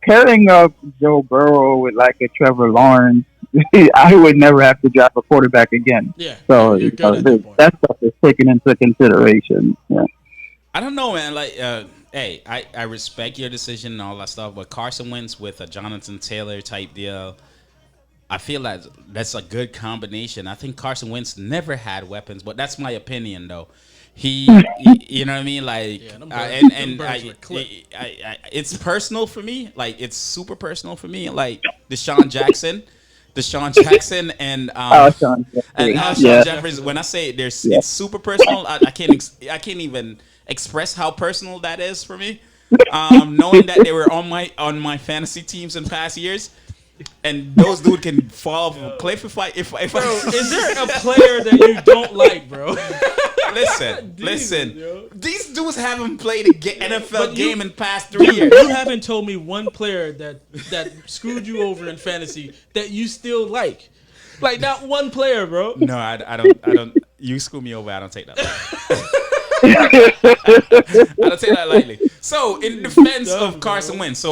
pairing up Joe Burrow with like a Trevor Lawrence, I would never have to draft a quarterback again. Yeah. So that stuff is taken into consideration. Yeah. I don't know, man. Like, hey, I respect your decision and all that stuff, but Carson Wentz with a Jonathan Taylor type deal, I feel like that's a good combination. I think Carson Wentz never had weapons, but that's my opinion, though. You know what I mean? Like, it's personal for me. Like, it's super personal for me. Like, Deshaun Jackson and Alshon Jeffries. When I say it's super personal, I can't even express how personal that is for me. Knowing that they were on my fantasy teams in past years. And those dudes can fall off a cliff if I is there a player that you don't like, bro? Listen. These dudes haven't played a NFL game in the past 3 years. You haven't told me one player that screwed you over in fantasy that you still like. Like, not one player, bro. No, I don't. You screw me over, I don't take that I don't take that lightly. So, in defense of Carson Wentz,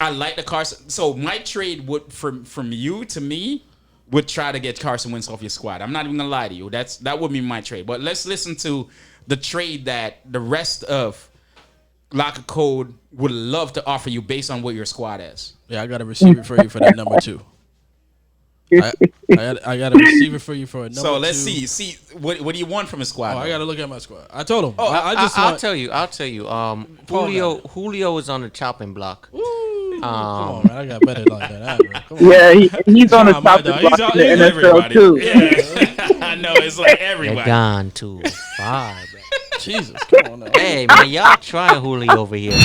I like the Carson. So my trade would from you to me would try to get Carson Wentz off your squad. I'm not even gonna lie to you. That would be my trade. But let's listen to the trade that the rest of Locker Code would love to offer you based on what your squad is. Yeah, I got a receiver for you for that number 2. I got a receiver for you for a number 2. So let's see what do you want from a squad? Oh, I got to look at my squad. I told him. I'll tell you. Julio is on the chopping block. Come on, man. I got better like that. Bro. Come on. Yeah, he's on the top of the block in the NFL too. Yeah. I know, it's like everybody. They're gone too far, bro. Jesus, come on now. Hey, man, y'all trying Julio over here.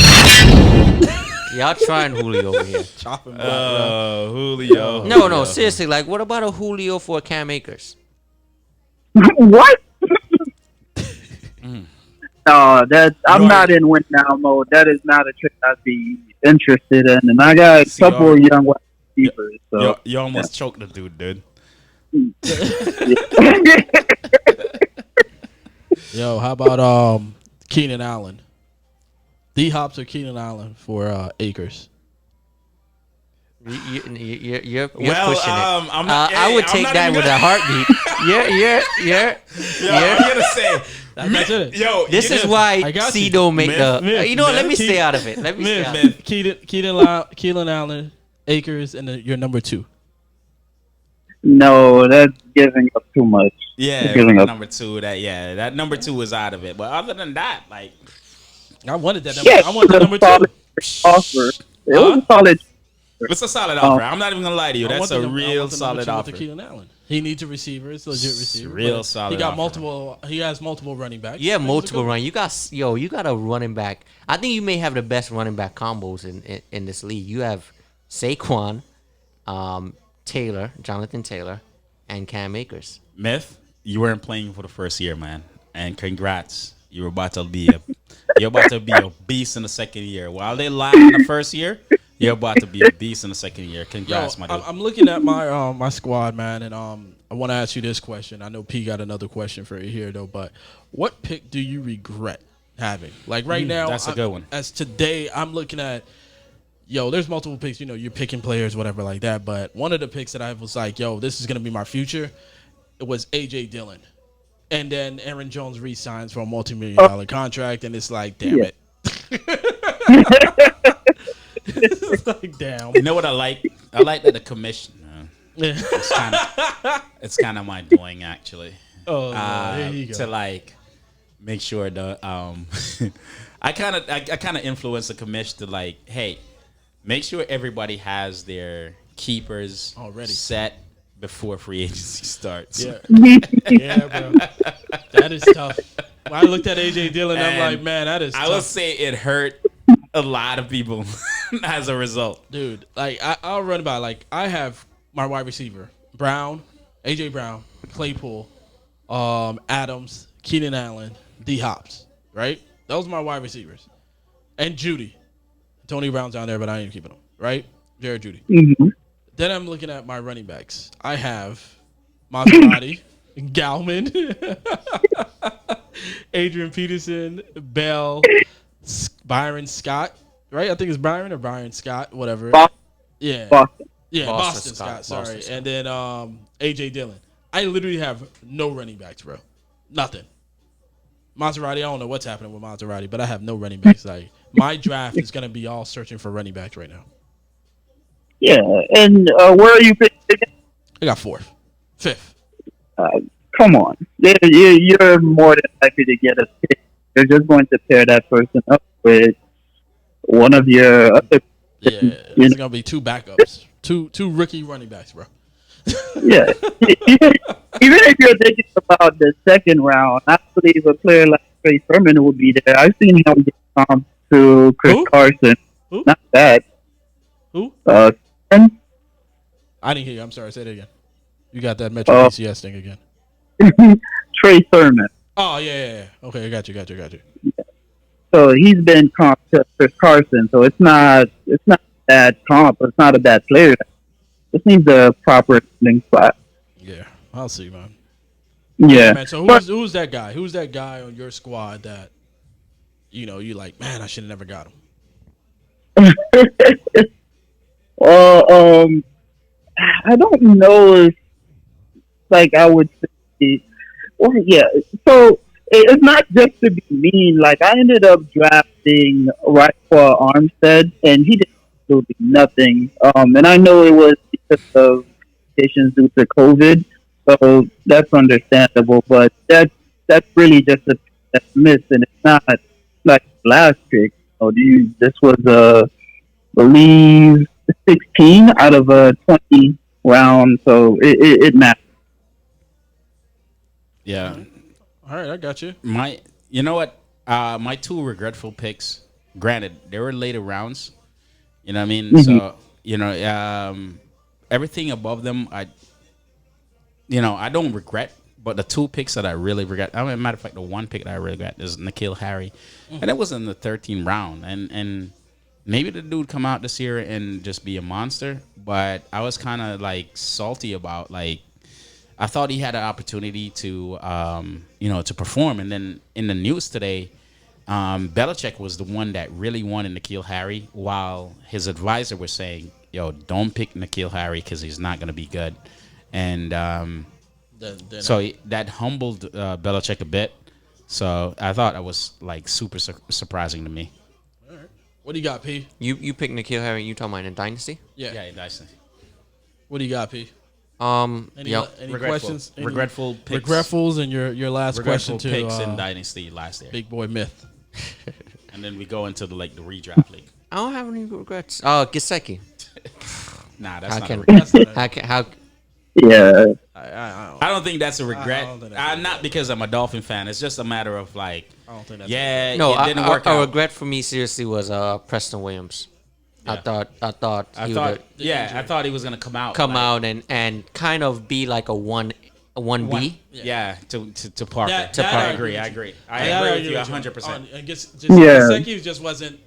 Y'all trying Julio over here. Chopping block, Julio. No, seriously. Like, what about a Julio for Cam Akers? What? No, I'm not in win now mode. That is not a trade I'd be interested in. And I got a couple of young wide receivers. So You almost choked the dude. Yo, how about Keenan Allen? D Hops or Keenan Allen for Akers? You're Well, pushing it. I'm not, I would I'm take not that even with a heartbeat. I'm gonna say, That's it. yo, This you is know- why I got C you. don't make Myth, the. You know what? Let me Myth. stay out of it. Let me stay out. of it. Keenan Allen, Akers, and your number 2. no, that's giving up too much. Yeah, Giving up. number 2. That number 2 is out of it. But other than that, like, I wanted that number. Yeah, I wanted the number 2. solid offer. It was a solid. it's a solid offer. I'm not even gonna lie to you. I That's want a the- I real want the number solid 2 with offer. the Keenan Allen. He needs a receiver. It's a legit receiver. Real but solid He got offer. multiple. He has multiple running backs. Yeah, He's a multiple good- run. You got a running back. I think you may have the best running back combos in this league. You have Saquon, Taylor, Jonathan Taylor, and Cam Akers. Myth, you weren't playing for the first year, man, and congrats. You're about to be a beast in the second year. While they laugh in the first year, you're about to be a beast in the second year. Yo, Congrats, my dude. I'm looking at my my squad, man, and I want to ask you this question. I know P got another question for you here, though. But what pick do you regret having? Like right now, that's a good one. As today, I'm looking at. Yo, there's multiple picks. You know, you're picking players, whatever, like that. But one of the picks that I was like, yo, this is gonna be my future. It was AJ Dillon, and then Aaron Jones re-signs for a multi-million-dollar contract, and it's like, damn it. It's like, damn. You know what I like? I like that the commission. Yeah. It's kind of my doing actually. Oh, there you go. To like make sure the I kind of influence the commission to like, hey, make sure everybody has their keepers Already. set before free agency starts. Yeah. Yeah, bro. That is tough. When I looked at AJ Dillon, I'm And like, man, that is I tough. will say it hurt a lot of people as a result. Dude, like, I'll run by, like, I have my wide receiver, Brown, AJ Brown, Claypool, Adams, Keenan Allen, D Hops, right? Those are my wide receivers. And Judy. Tony Brown's down there, but I ain't keeping him, right? Jared Judy. Mhm. Then I'm looking at my running backs. I have Maserati, Galman, Adrian Peterson, Bell, Byron Scott, right? I think it's Byron or Byron Scott, whatever. Boston. Yeah. Boston. Yeah, Boston Boston Scott, Scott, sorry. Boston Scott. And then AJ Dillon. I literally have no running backs, bro. Nothing. Maserati, I don't know what's happening with Maserati, but I have no running backs. Like, my draft is gonna be all searching for running backs right now. Yeah, and where are you picking? I got 4th, 5th. Come on, you're more than likely to get a pick. You're just going to pair that person up with one of your other. Yeah, it's gonna be 2 backups, two rookie running backs, bro. Yeah, even if you're thinking about the second round, I believe a player like Trey Sermon would be there. I've seen him get to Chris Who? Carson. Who? Not bad. Who? And I didn't hear you. I'm sorry. Say it again. You got that Metro PCS thing again. Trey Sermon. Oh yeah. Okay, I got you. So he's been comped to Chris Carson. So it's not bad comp. It's not a bad player. Just needs a proper landing spot. Yeah, I'll see, man. Yeah. Man, so But- who's that guy? Who's that guy on your squad that you like? Man, I should have never got him. I don't know if, like, I would say, well, yeah. So it's not just to be mean. Like, I ended up drafting right for Armstead, and he did absolutely nothing. And I know it was because of issues due to COVID, so that's understandable. But that's really just a miss, and it's not like the last pick. This was believe 16 out of a 20 round, so it matters. Yeah. All right, I got you. You know what? My 2 regretful picks. Granted, they were later rounds. You know what I mean? Mm-hmm. So everything above them, I don't regret. But the 2 picks that I really regret, matter of fact, the 1 pick that I really regret is N'Keal Harry, and it was in the 13th round. And maybe the dude come out this year and just be a monster. But I was kind of like salty about like I thought he had an opportunity to to perform, and then in the news today, Belichick was the one that really wanted N'Keal Harry, while his advisor was saying, "Yo, don't pick N'Keal Harry because he's not gonna be good," and that humbled Belichick a bit. So I thought that was like super surprising to me. All right. What do you got, P? You picked N'Keal Harry. You talking about in Dynasty? Yeah. Nice. What do you got, P? Any Regretful. questions? Any Regretful picks. Regretfuls and your last question to picks in Dynasty last year. Big Boy Myth. And then we go into the redraft league. I don't have any regrets. Oh, Gesicki. Nah, that's How not can a regret. how Yeah. I don't think that's a regret. don't think that's a Not because I'm a Dolphin fan. It's just a matter of like, I don't think that's yeah, no? it didn't work A out. regret for me seriously was Preston Williams. Yeah. I thought he would I thought he was gonna come out, and kind of be like a 1B. Yeah, to Parker. That I I agree. agree I agree with you 100%. I guess just Yeah. Gesicki just wasn't.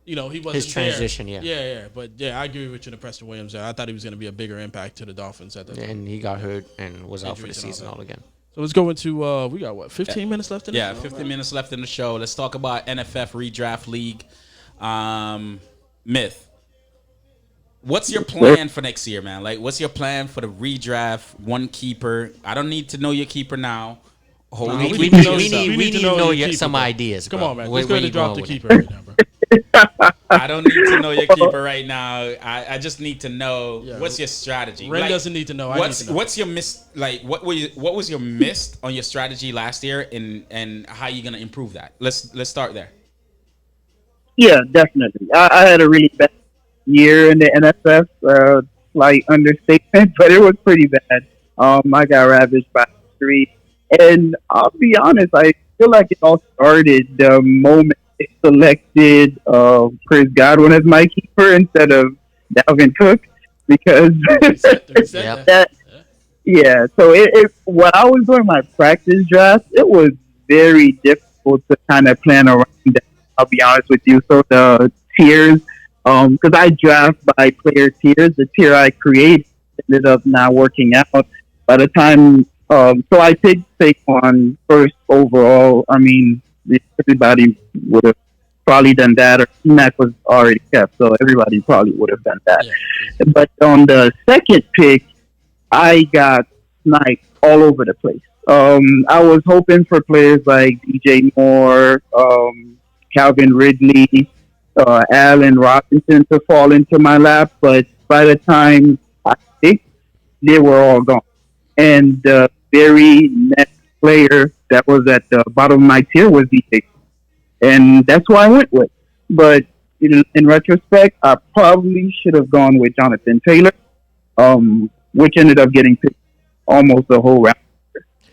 He wasn't His transition, there. Yeah. But I agree with you to Preston Williams. I thought he was going to be a bigger impact to the Dolphins at that time. And he got hurt and was out for the Injuries and all season that. all again. So let's go into we got 15 minutes left in Yeah, this? 15 minutes left in the show. Let's talk about NFF Redraft League. Myth. What's your plan for next year, man? Like, what's your plan for the redraft? One keeper. I don't need to know your keeper now. we We need need to to know your keeper, some bro. ideas. Come bro. on, man. Where- Let's go where ahead you and drop going the with keeper it? right now, bro. I don't need to know your keeper right now. I just need to know what's your strategy. Ren doesn't need to know. I need to know. What's your miss? Like, what was your miss on your strategy last year, and how you gonna improve that? Let's start there. Yeah, definitely. I had a really bad year in the NFF, slight understatement, but it was pretty bad. I got ravaged by 3. And I'll be honest, I feel like it all started the moment they selected Chris Godwin as my keeper instead of Dalvin Cook, because Yep. so when I was doing my practice draft, it was very difficult to kind of plan around that. I'll be honest with you. So the tiers, because I draft by player tiers, the tier I created ended up not working out. By the time, so I picked Saquon first overall. I mean, everybody would have probably done that, or Mac was already kept, so everybody probably would have done that. Yeah. But on the second pick, I got sniped all over the place. I was hoping for players like DJ Moore, Calvin Ridley, Allen Robinson to fall into my lap, but by the time I picked, they were all gone. And the very next player that was at the bottom of my tier was DJ. And that's who I went with. But in retrospect, I probably should have gone with Jonathan Taylor, which ended up getting picked almost the whole round.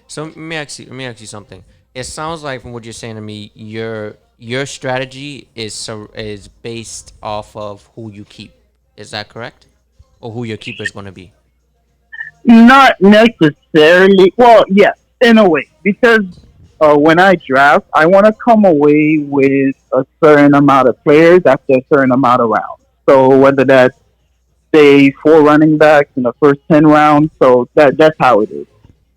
So let me ask you something. It sounds like from what you're saying to me, your strategy is based off of who you keep. Is that correct? Or who your keeper is going to be? Not necessarily. Well, yes, in a way, because when I draft, I want to come away with a certain amount of players after a certain amount of rounds. So whether that's say 4 running backs in the first 10 rounds, so that's how it is.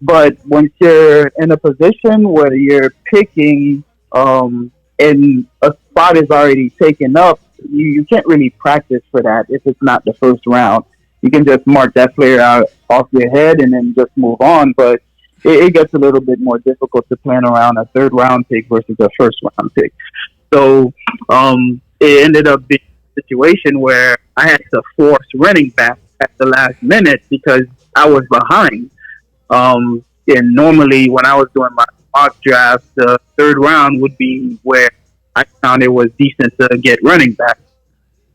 But once you're in a position where you're picking and a spot is already taken up, you can't really practice for that if it's not the first round. You can just mark that player out off your head and then just move on. But it gets a little bit more difficult to plan around a 3rd round pick versus a 1st round pick. So it ended up being a situation where I had to force running back at the last minute because I was behind. And normally when I was doing my mock draft, the 3rd round would be where I found it was decent to get running back.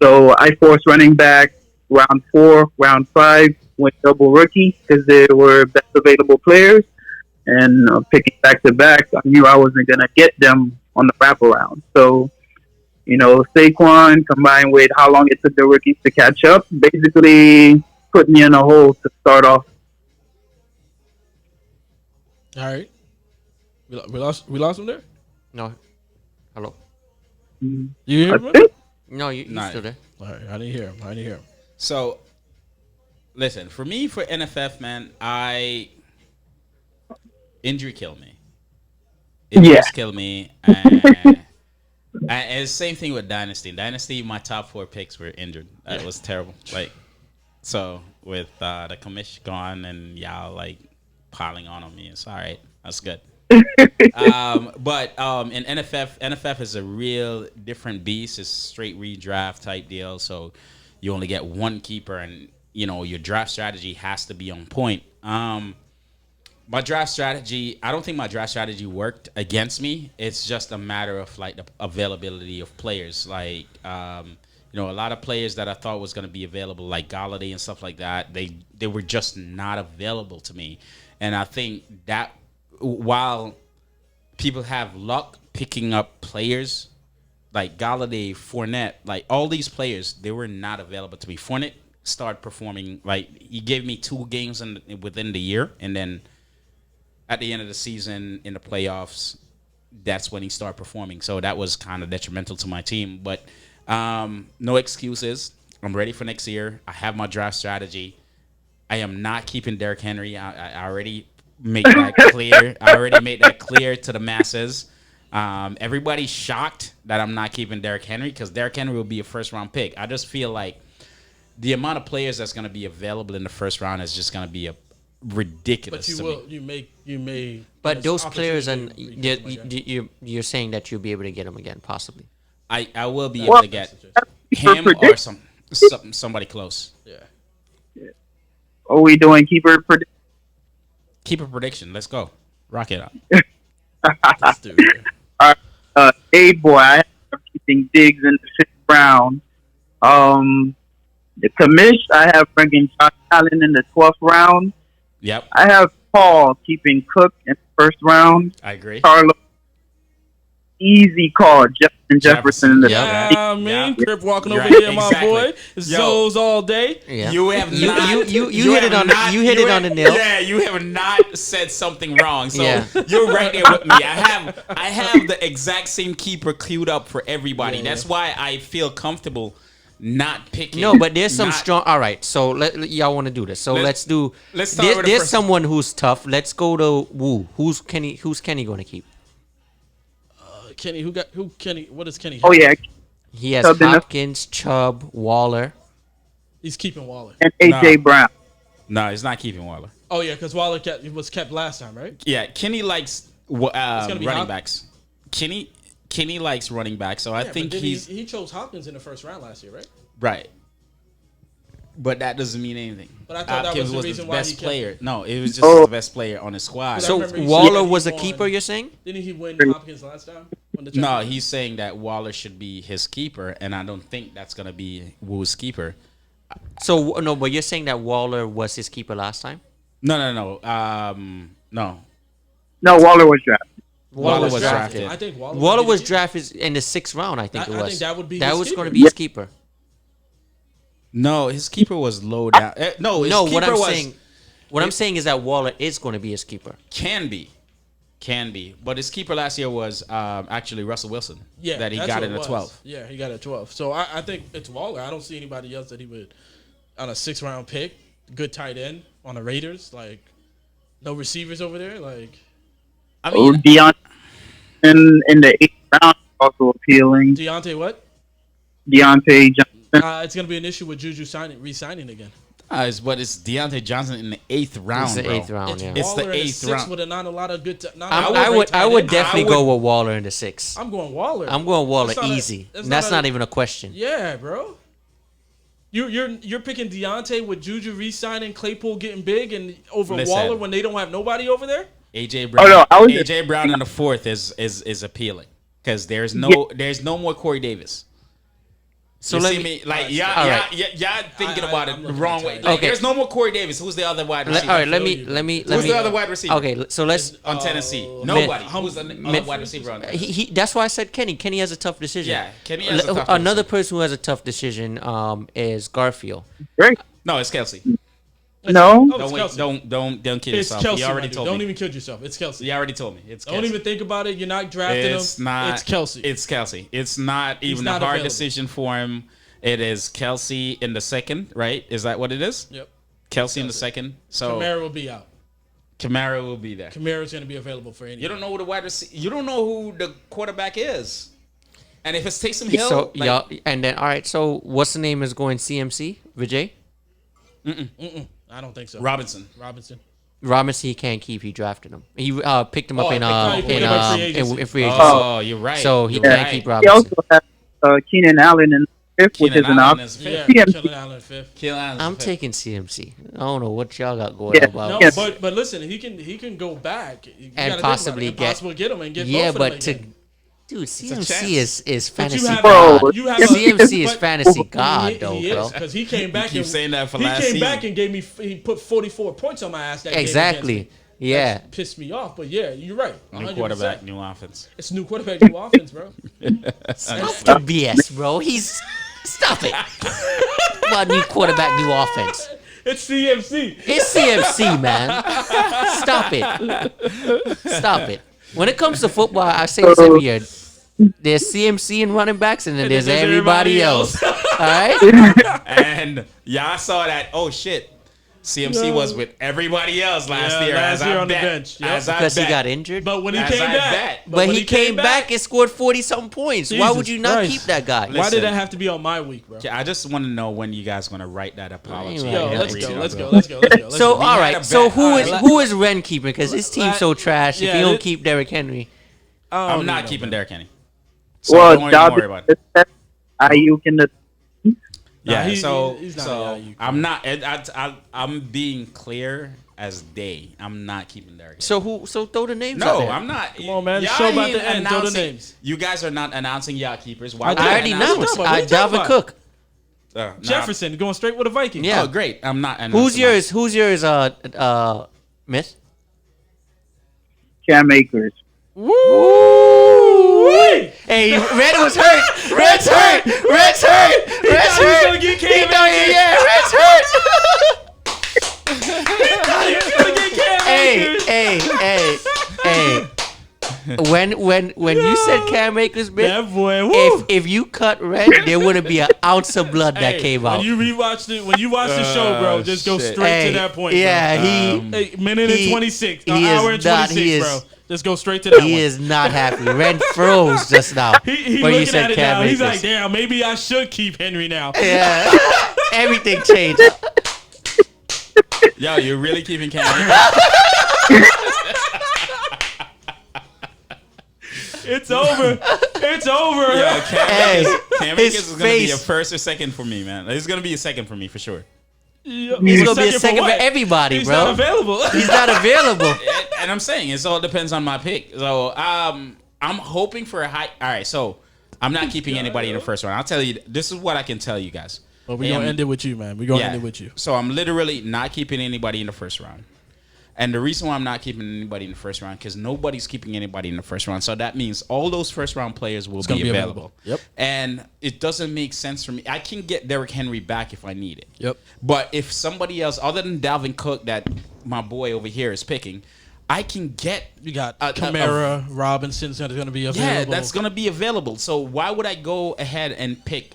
So I forced running back round 4, round 5, went double rookie because they were best available players. And picking back to back, I knew I wasn't going to get them on the wraparound. So, Saquon combined with how long it took the rookies to catch up, basically put me in a hole to start off. All right. We lost him there? No. Hello. You hear That's me? it. No, you Nah. still there. All right, I didn't hear him. So, listen, for me, for NFF, man, injury killed me. Injuries kill me. And it's the same thing with Dynasty. Dynasty, my top 4 picks were injured. It was terrible. Like, so with the commission gone and y'all like piling on me, it's all right. That's good. But in NFF is a real different beast. It's straight redraft type deal. So you only get one keeper, and your draft strategy has to be on point. My draft strategy, I don't think my draft strategy worked against me. It's just a matter of like the availability of players. Like, a lot of players that I thought was going to be available, like Galladay and stuff like that, they were just not available to me. And I think that while people have luck picking up players like Galladay, Fournette, like all these players, they were not available to me. Fournette started performing, like he gave me 2 games within the year, and then at the end of the season in the playoffs, that's when he started performing. So that was kind of detrimental to my team. But no excuses. I'm ready for next year. I have my draft strategy. I am not keeping Derrick Henry. I already made that clear. I already made that clear to the masses. Everybody's shocked that I'm not keeping Derrick Henry because Derrick Henry will be a first-round pick. I just feel like the amount of players that's going to be available in the first round is just going to be ridiculous. But you may. But those players, and you, you're saying that you'll be able to get them again, possibly. I will be able to get him or somebody close. Yeah. Are we doing keeper prediction? Keep a prediction. Let's go. Rock it up. Let's do it. A-boy, I have keeping Diggs in the 5th round. The commish, I have bringing Josh Allen in the 12th round. Yep. I have Paul keeping Cook in the 1st round. I agree. Carlos, easy call. Justin Jefferson in the Yeah, man. Crip walking You're over right. here, my Exactly. boy. Zoes all day. Yeah. You have not. You hit it on the nail. Yeah, you have not said something wrong. So Yeah. you're right there with me. I have the exact same keeper queued up for everybody. That's why I feel comfortable not picking. No, but there's some not- strong. All right, so y'all want to do this. So let's do. let's start with the There's first- someone who's tough. Let's go to Woo. Who's Kenny going to keep? Kenny, what does Kenny have? Oh, yeah. He has Chubb in the- Hopkins, Chubb, Waller. He's keeping Waller. And A.J. Brown. No, he's not keeping Waller. Oh, yeah, because Waller was kept last time, right? Yeah, Kenny likes gonna be running Hop- backs. Kenny likes running backs, so I Yeah, think but then he's he chose Hopkins in the 1st round last year, right? right. But that doesn't mean anything. But I thought that Hopkins was the reason the why best he kept- player. No, it was just the best player on his squad. I So remember he Waller said was he a won. keeper. You're saying? Didn't he win Hopkins last time? When the No, championship? he's saying that Waller should be his keeper, and I don't think that's gonna be Woo's keeper. So no, but you're saying that Waller was his keeper last time. No. No. No, Waller was drafted. Waller was drafted. I think Waller was drafted. drafted in the 6th round. I think it was. I think that would be that his was going to keeper. be his keeper. No, his keeper was low down. No, his No, keeper what I'm saying is that Waller is going to be his keeper. can be, but his keeper last year was actually Russell Wilson. Yeah, that he that's got what in it the was. 12th. Yeah, he got a 12. So I think it's Waller. I don't see anybody else that he would on a 6th round pick, good tight end on the Raiders. Like no receivers over there. Like I Oh, mean, Deontay in the 8th round also appealing. Deontay, what? Deontay Johnson. It's gonna be an issue with Juju re-signing again. but it's Deontay Johnson in the 8th round. It's the bro. 8th round. It's Yeah. It's the Waller in 8th 6th round. with not a lot of good. I would definitely go with Waller in the 6th. I'm going Waller. I'm going Waller That's not a- easy. that's That's not not a- even a question. Yeah, bro. You're picking Deontay with Juju re-signing, Claypool getting big, and over Listen. Waller when they don't have nobody over there. AJ Brown. Oh, no, I was AJ Brown in the 4th is appealing because there's no more Corey Davis. So You let see me. me like All y'all right. thinking about it I'm the looking wrong at way. it. Like, Okay. there's no more Corey Davis. Who's the other wide receiver? All right, let feel me. you, Let me. Who's Let me. the other wide receiver? Okay, so let's. On Tennessee, nobody. Who's the Hum- other wide receiver on Tennessee? He. That's why I said Kenny. Kenny has a tough decision. Yeah, Kenny has a tough Another decision. person who has a tough decision is Garfield. Great. No, it's Kelsey. No? Oh, it's Kelsey. Don't kill It's yourself. Kelsey. You already my dude. told Don't me. even kill yourself. It's Kelsey. You already told me. It's Kelsey. Don't even think about it. You're not drafting It's him. not. It's Kelsey. It's Kelsey. It's not even not a hard available. decision for him. It is Kelsey in the second, right? Is that what it is? Yep. Kelsey in the second. So Kamara will be out. Kamara will be there. Kamara's going to be available for any. You don't know who the wide receiver. You don't know who the quarterback is. And if it's Taysom Hill, So like, yeah, and then all right. So what's the name is going CMC? Vijay I don't think so. Robinson. Robinson he can't keep. He drafted him. He picked him up in he picked him up free agency. free agency. Oh, you're right. So he You're can't right. keep He Robinson. also has Keenan Allen in fifth, which Keenan is an Allen option. is fifth. Yeah. Keenan Allen fifth. Keenan Allen is I'm fifth. taking CMC. I don't know what y'all got going Yeah. about. No, Yes. but listen, he can go back You gotta think possibly about it. And possibly get him and get Yeah, both of them but to again. dude, chance. CMC is But fantasy have, god. you have CMC is but- fantasy but god he though, is, bro. because he came back. keep and saying that for he last came back season. and gave me. He put 44 points on my ass. That Exactly. Game against me. Yeah. That pissed me off. But yeah, you're right. New 100%. quarterback, new offense. It's new quarterback, new offense, bro. Stop the BS, bro. Stop it. What new quarterback, new offense? It's CMC. It's CMC, man. Stop it. Stop it. When it comes to football, I say this every year. There's CMC and running backs, and then there's everybody else. All right? And y'all saw that. Oh shit, CMC was with everybody else last year. last as year I on the bet. bench. Yep. As I Because he bet. got injured. But when he As came I back, bet. But when he came back and scored 40-something points. Why would Jesus you not Christ. keep that guy? why Listen. did that have to be on my week, bro? I just want to know when you guys gonna write that apology. Ain't Yo, right. let's Yeah, go, yeah, let's bro. go, let's go, let's go. Let's So go. all had right. a So bet. who is Ren keeping? Because his team's so trash. Yeah, if he don't it- keep Derrick Henry, I'm not keeping Derrick Henry. So Well, don't even worry about it. Ayuk in the Yeah, he's so not so an IU. I'm not. I'm being clear as day. I'm not keeping Derrick. so throw the names out No, there. I'm not. Come on, man. The Y'all show about ain't to end. Throw the announcing- names. You guys are not announcing y'all keepers. Why? I would did. you I already announce announced. What are you talking Dalvin about? Cook. it? Nah. Jefferson going straight with the Vikings. Yeah. Oh, great. I'm not. announcing Who's mine. yours? Who's yours? Myth. Cam Akers. Woo! Hey, Red was hurt. Red's hurt. Red's hurt. Red's thought he was hurt. gonna get He Cam thought, Akers. yeah, Red's hurt. Hey, Hey. When you said Cam Akers, man, that boy. Woo. if you cut Red, there wouldn't be an ounce of blood that Hey, came out. When you rewatch it, when you watch the show, bro, just go shit. straight Hey, to that point. yeah, bro. Hey, minute and 26, an he is hour and not- 26, he is- bro. Just go straight to that He one. is not happy. Red froze just now. He when you looking said at it Cam now. He's Akers. like, damn, maybe I should keep Henry now. Yeah, everything changed. Yo, you're really keeping Cam Akers? It's over. It's over. Yo, Hey, Cam his Akers is gonna be a face. first or second for me, man. He's gonna be a second for me for sure. He's gonna be a second for what? everybody, He's bro. not available. He's not available. And I'm saying it all depends on my pick. So I'm hoping for a high. All right, so I'm not keeping anybody in the first round. I'll tell you. This is what I can tell you guys. But we're going to end it with you, man. We're going to end it with you. So I'm literally not keeping anybody in the first round. And the reason why I'm not keeping anybody in the first round, because nobody's keeping anybody in the first round. So that means all those first round players will gonna be be available. available. Yep. And it doesn't make sense for me. I can get Derrick Henry back if I need it. Yep. But if somebody else, other than Dalvin Cook, that my boy over here is picking, I can get. You got a- Kamara, Robinson's going to be available. Yeah, that's going to be available. So why would I go ahead and pick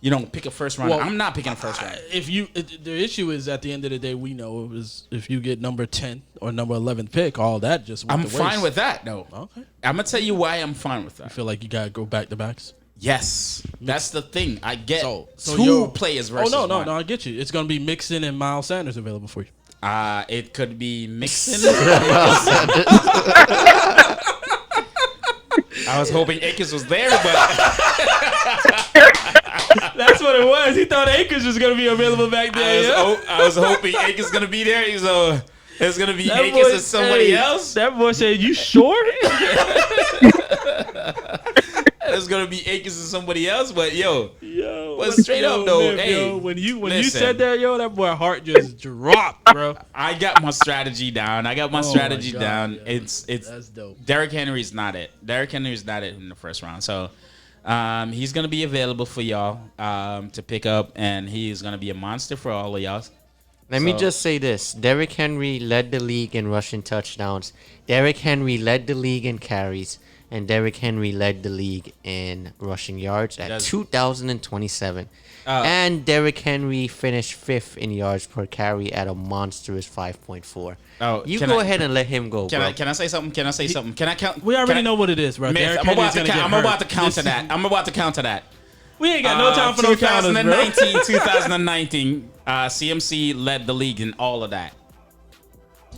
a first round? Well, I'm not picking a first round. The issue is at the end of the day, we know is if you get number 10 or number 11 pick, all that just went I'm to fine waste. with that, though. Okay. I'm going to tell you why I'm fine with I that. feel like you got to go back to backs. Yes. That's the thing. I get So two yo- players versus Oh, no, one. I get you. It's going to be Mixon and Miles Sanders available for you. It could be Mixon. I was hoping Akers was there, but That's what it was. He thought Akers was going to be available back there. I was hoping Akers was going to be there. So it's going to be That Akers boy- and somebody hey, else. That boy said, "You sure?" It's going to be Akers and somebody else. But, yo, Yo, But straight up, though, hey, when you listen. said that, yo, that boy heart just dropped, bro. I got my strategy down. Oh my strategy God, down. yo. It's That's dope. Derrick Henry's not it. Derrick Henry's not it in the first round. So he's gonna be available for y'all to pick up, and he's gonna be a monster for all of y'all. Let me So- just say this. Derrick Henry led the league in rushing touchdowns. Derrick Henry led the league in carries. And Derrick Henry led the league in rushing yards at Does- 2,027. And Derrick Henry finished 5th in yards per carry at a monstrous 5.4. Oh, You can go I- ahead and let him go, Can bro. I say something? Can I say something? Can I count? We already can I- know what it is, bro. Myth, Derrick I'm Henry's about to gonna get I'm about to hurt. counter This- that. I'm about to counter that. We ain't got no time for no counters, bro. 2019, CMC led the league in all of that.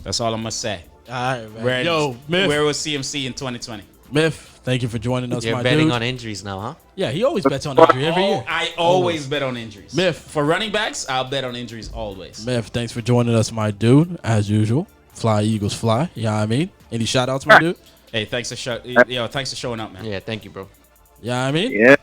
That's all I'm gonna say. All right, man. Where, Yo, Myth. where was CMC in 2020? Myth, thank you for joining us, You're my betting dude. on injuries now, huh? Yeah, he always bets on injury every year. I always bet on injuries. Myth. For running backs, I'll bet on injuries always. Myth, thanks for joining us, my dude. As usual, fly Eagles fly. You know what I mean? Any shout outs, my dude? Hey, thanks for thanks for showing up, man. Yeah, thank you, bro. You know what I mean? Yeah.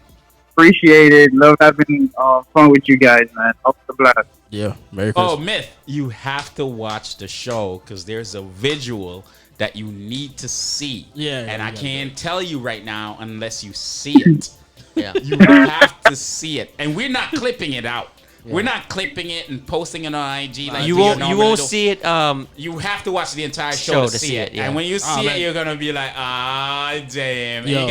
Appreciate it. Love having fun with you guys, man. Off the blast. Yeah. Merry Oh, Christmas. Myth, you have to watch the show because there's a visual that you need to see. Yeah, and yeah, I yeah. can't tell you right now unless you see it. Yeah. You have to see it, and we're not clipping it out. We're not clipping it and posting it on IG like You we won't normally do. see it. You have to watch the entire show to see it. yeah. And when you see man. it, you're gonna be like, ah, damn. And Yo. you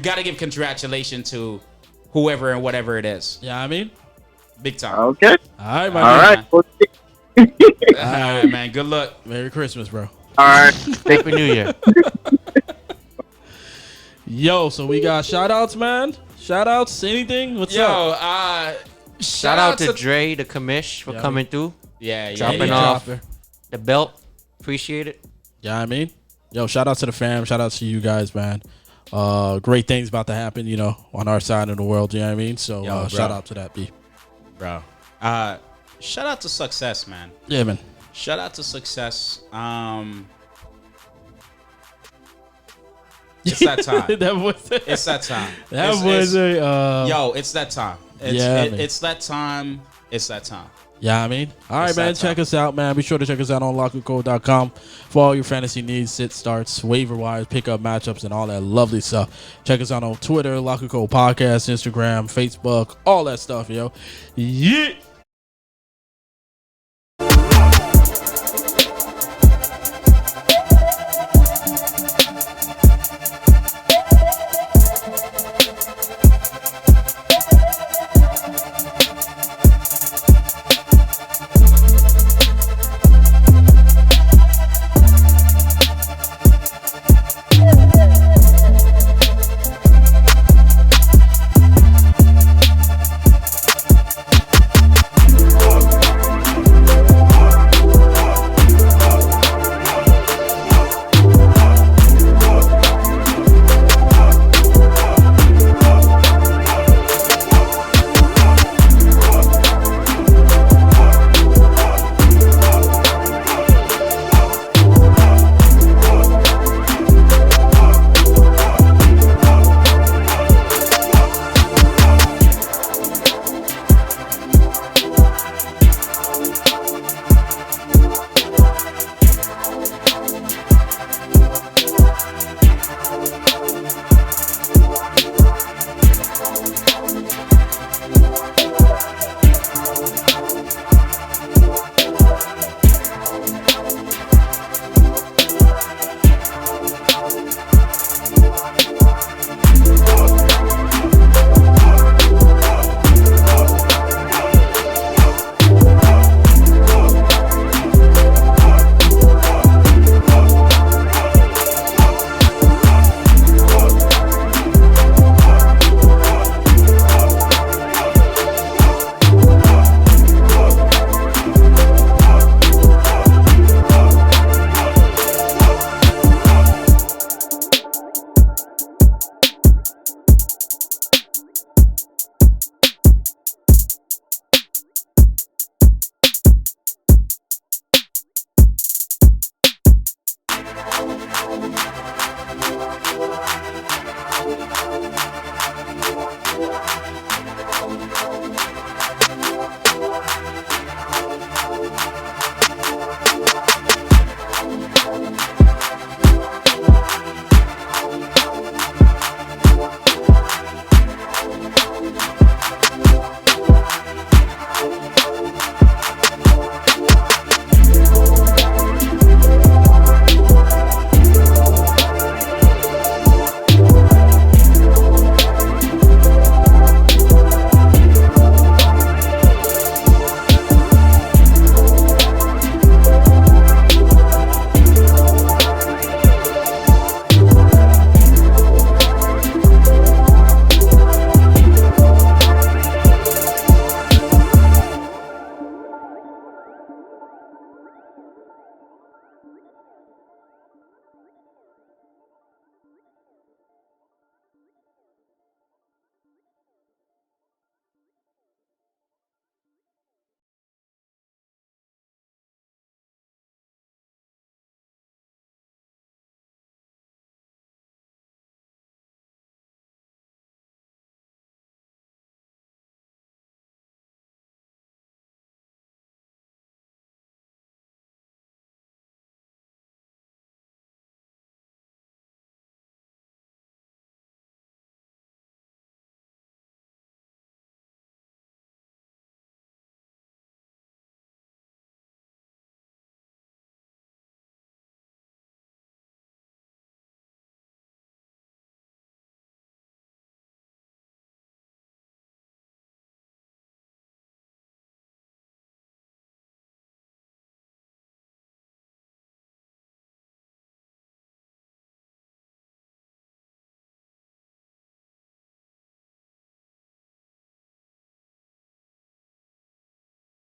gotta give congratulations to whoever and whatever it is. You know what I mean? Big time. Okay. All right, my All dude. right. Well, All right, man. Good luck. Merry Christmas, bro. all right. Happy New Year. Yo, so we got shout outs, man. Shout outs, anything? What's Yo, up? Shout out to Dre, the commish, for Yeah. coming through. yeah, Dropping yeah. off Dropper. the belt. Appreciate it. You know what I mean? Yo, shout out to the fam. Shout out to you guys, man. Great things about to happen, you know, on our side of the world. You know what I mean? So Yo, shout bro. out to that, B. bro. Shout out to Success, man. Yeah, man. Shout out to Success. It's that time. that was It's that time. that It's- was it's- a Yo, it's that time. Yeah, man. It's that time. It's that time. yeah, I mean, all right, It's man. that Check time. us out, man. Be sure to check us out on LockerCode.com for all your fantasy needs, sit starts, waiver wires, pickup matchups, and all that lovely stuff. Check us out on Twitter, LockerCode Podcast, Instagram, Facebook, all that stuff, yo. Yeah.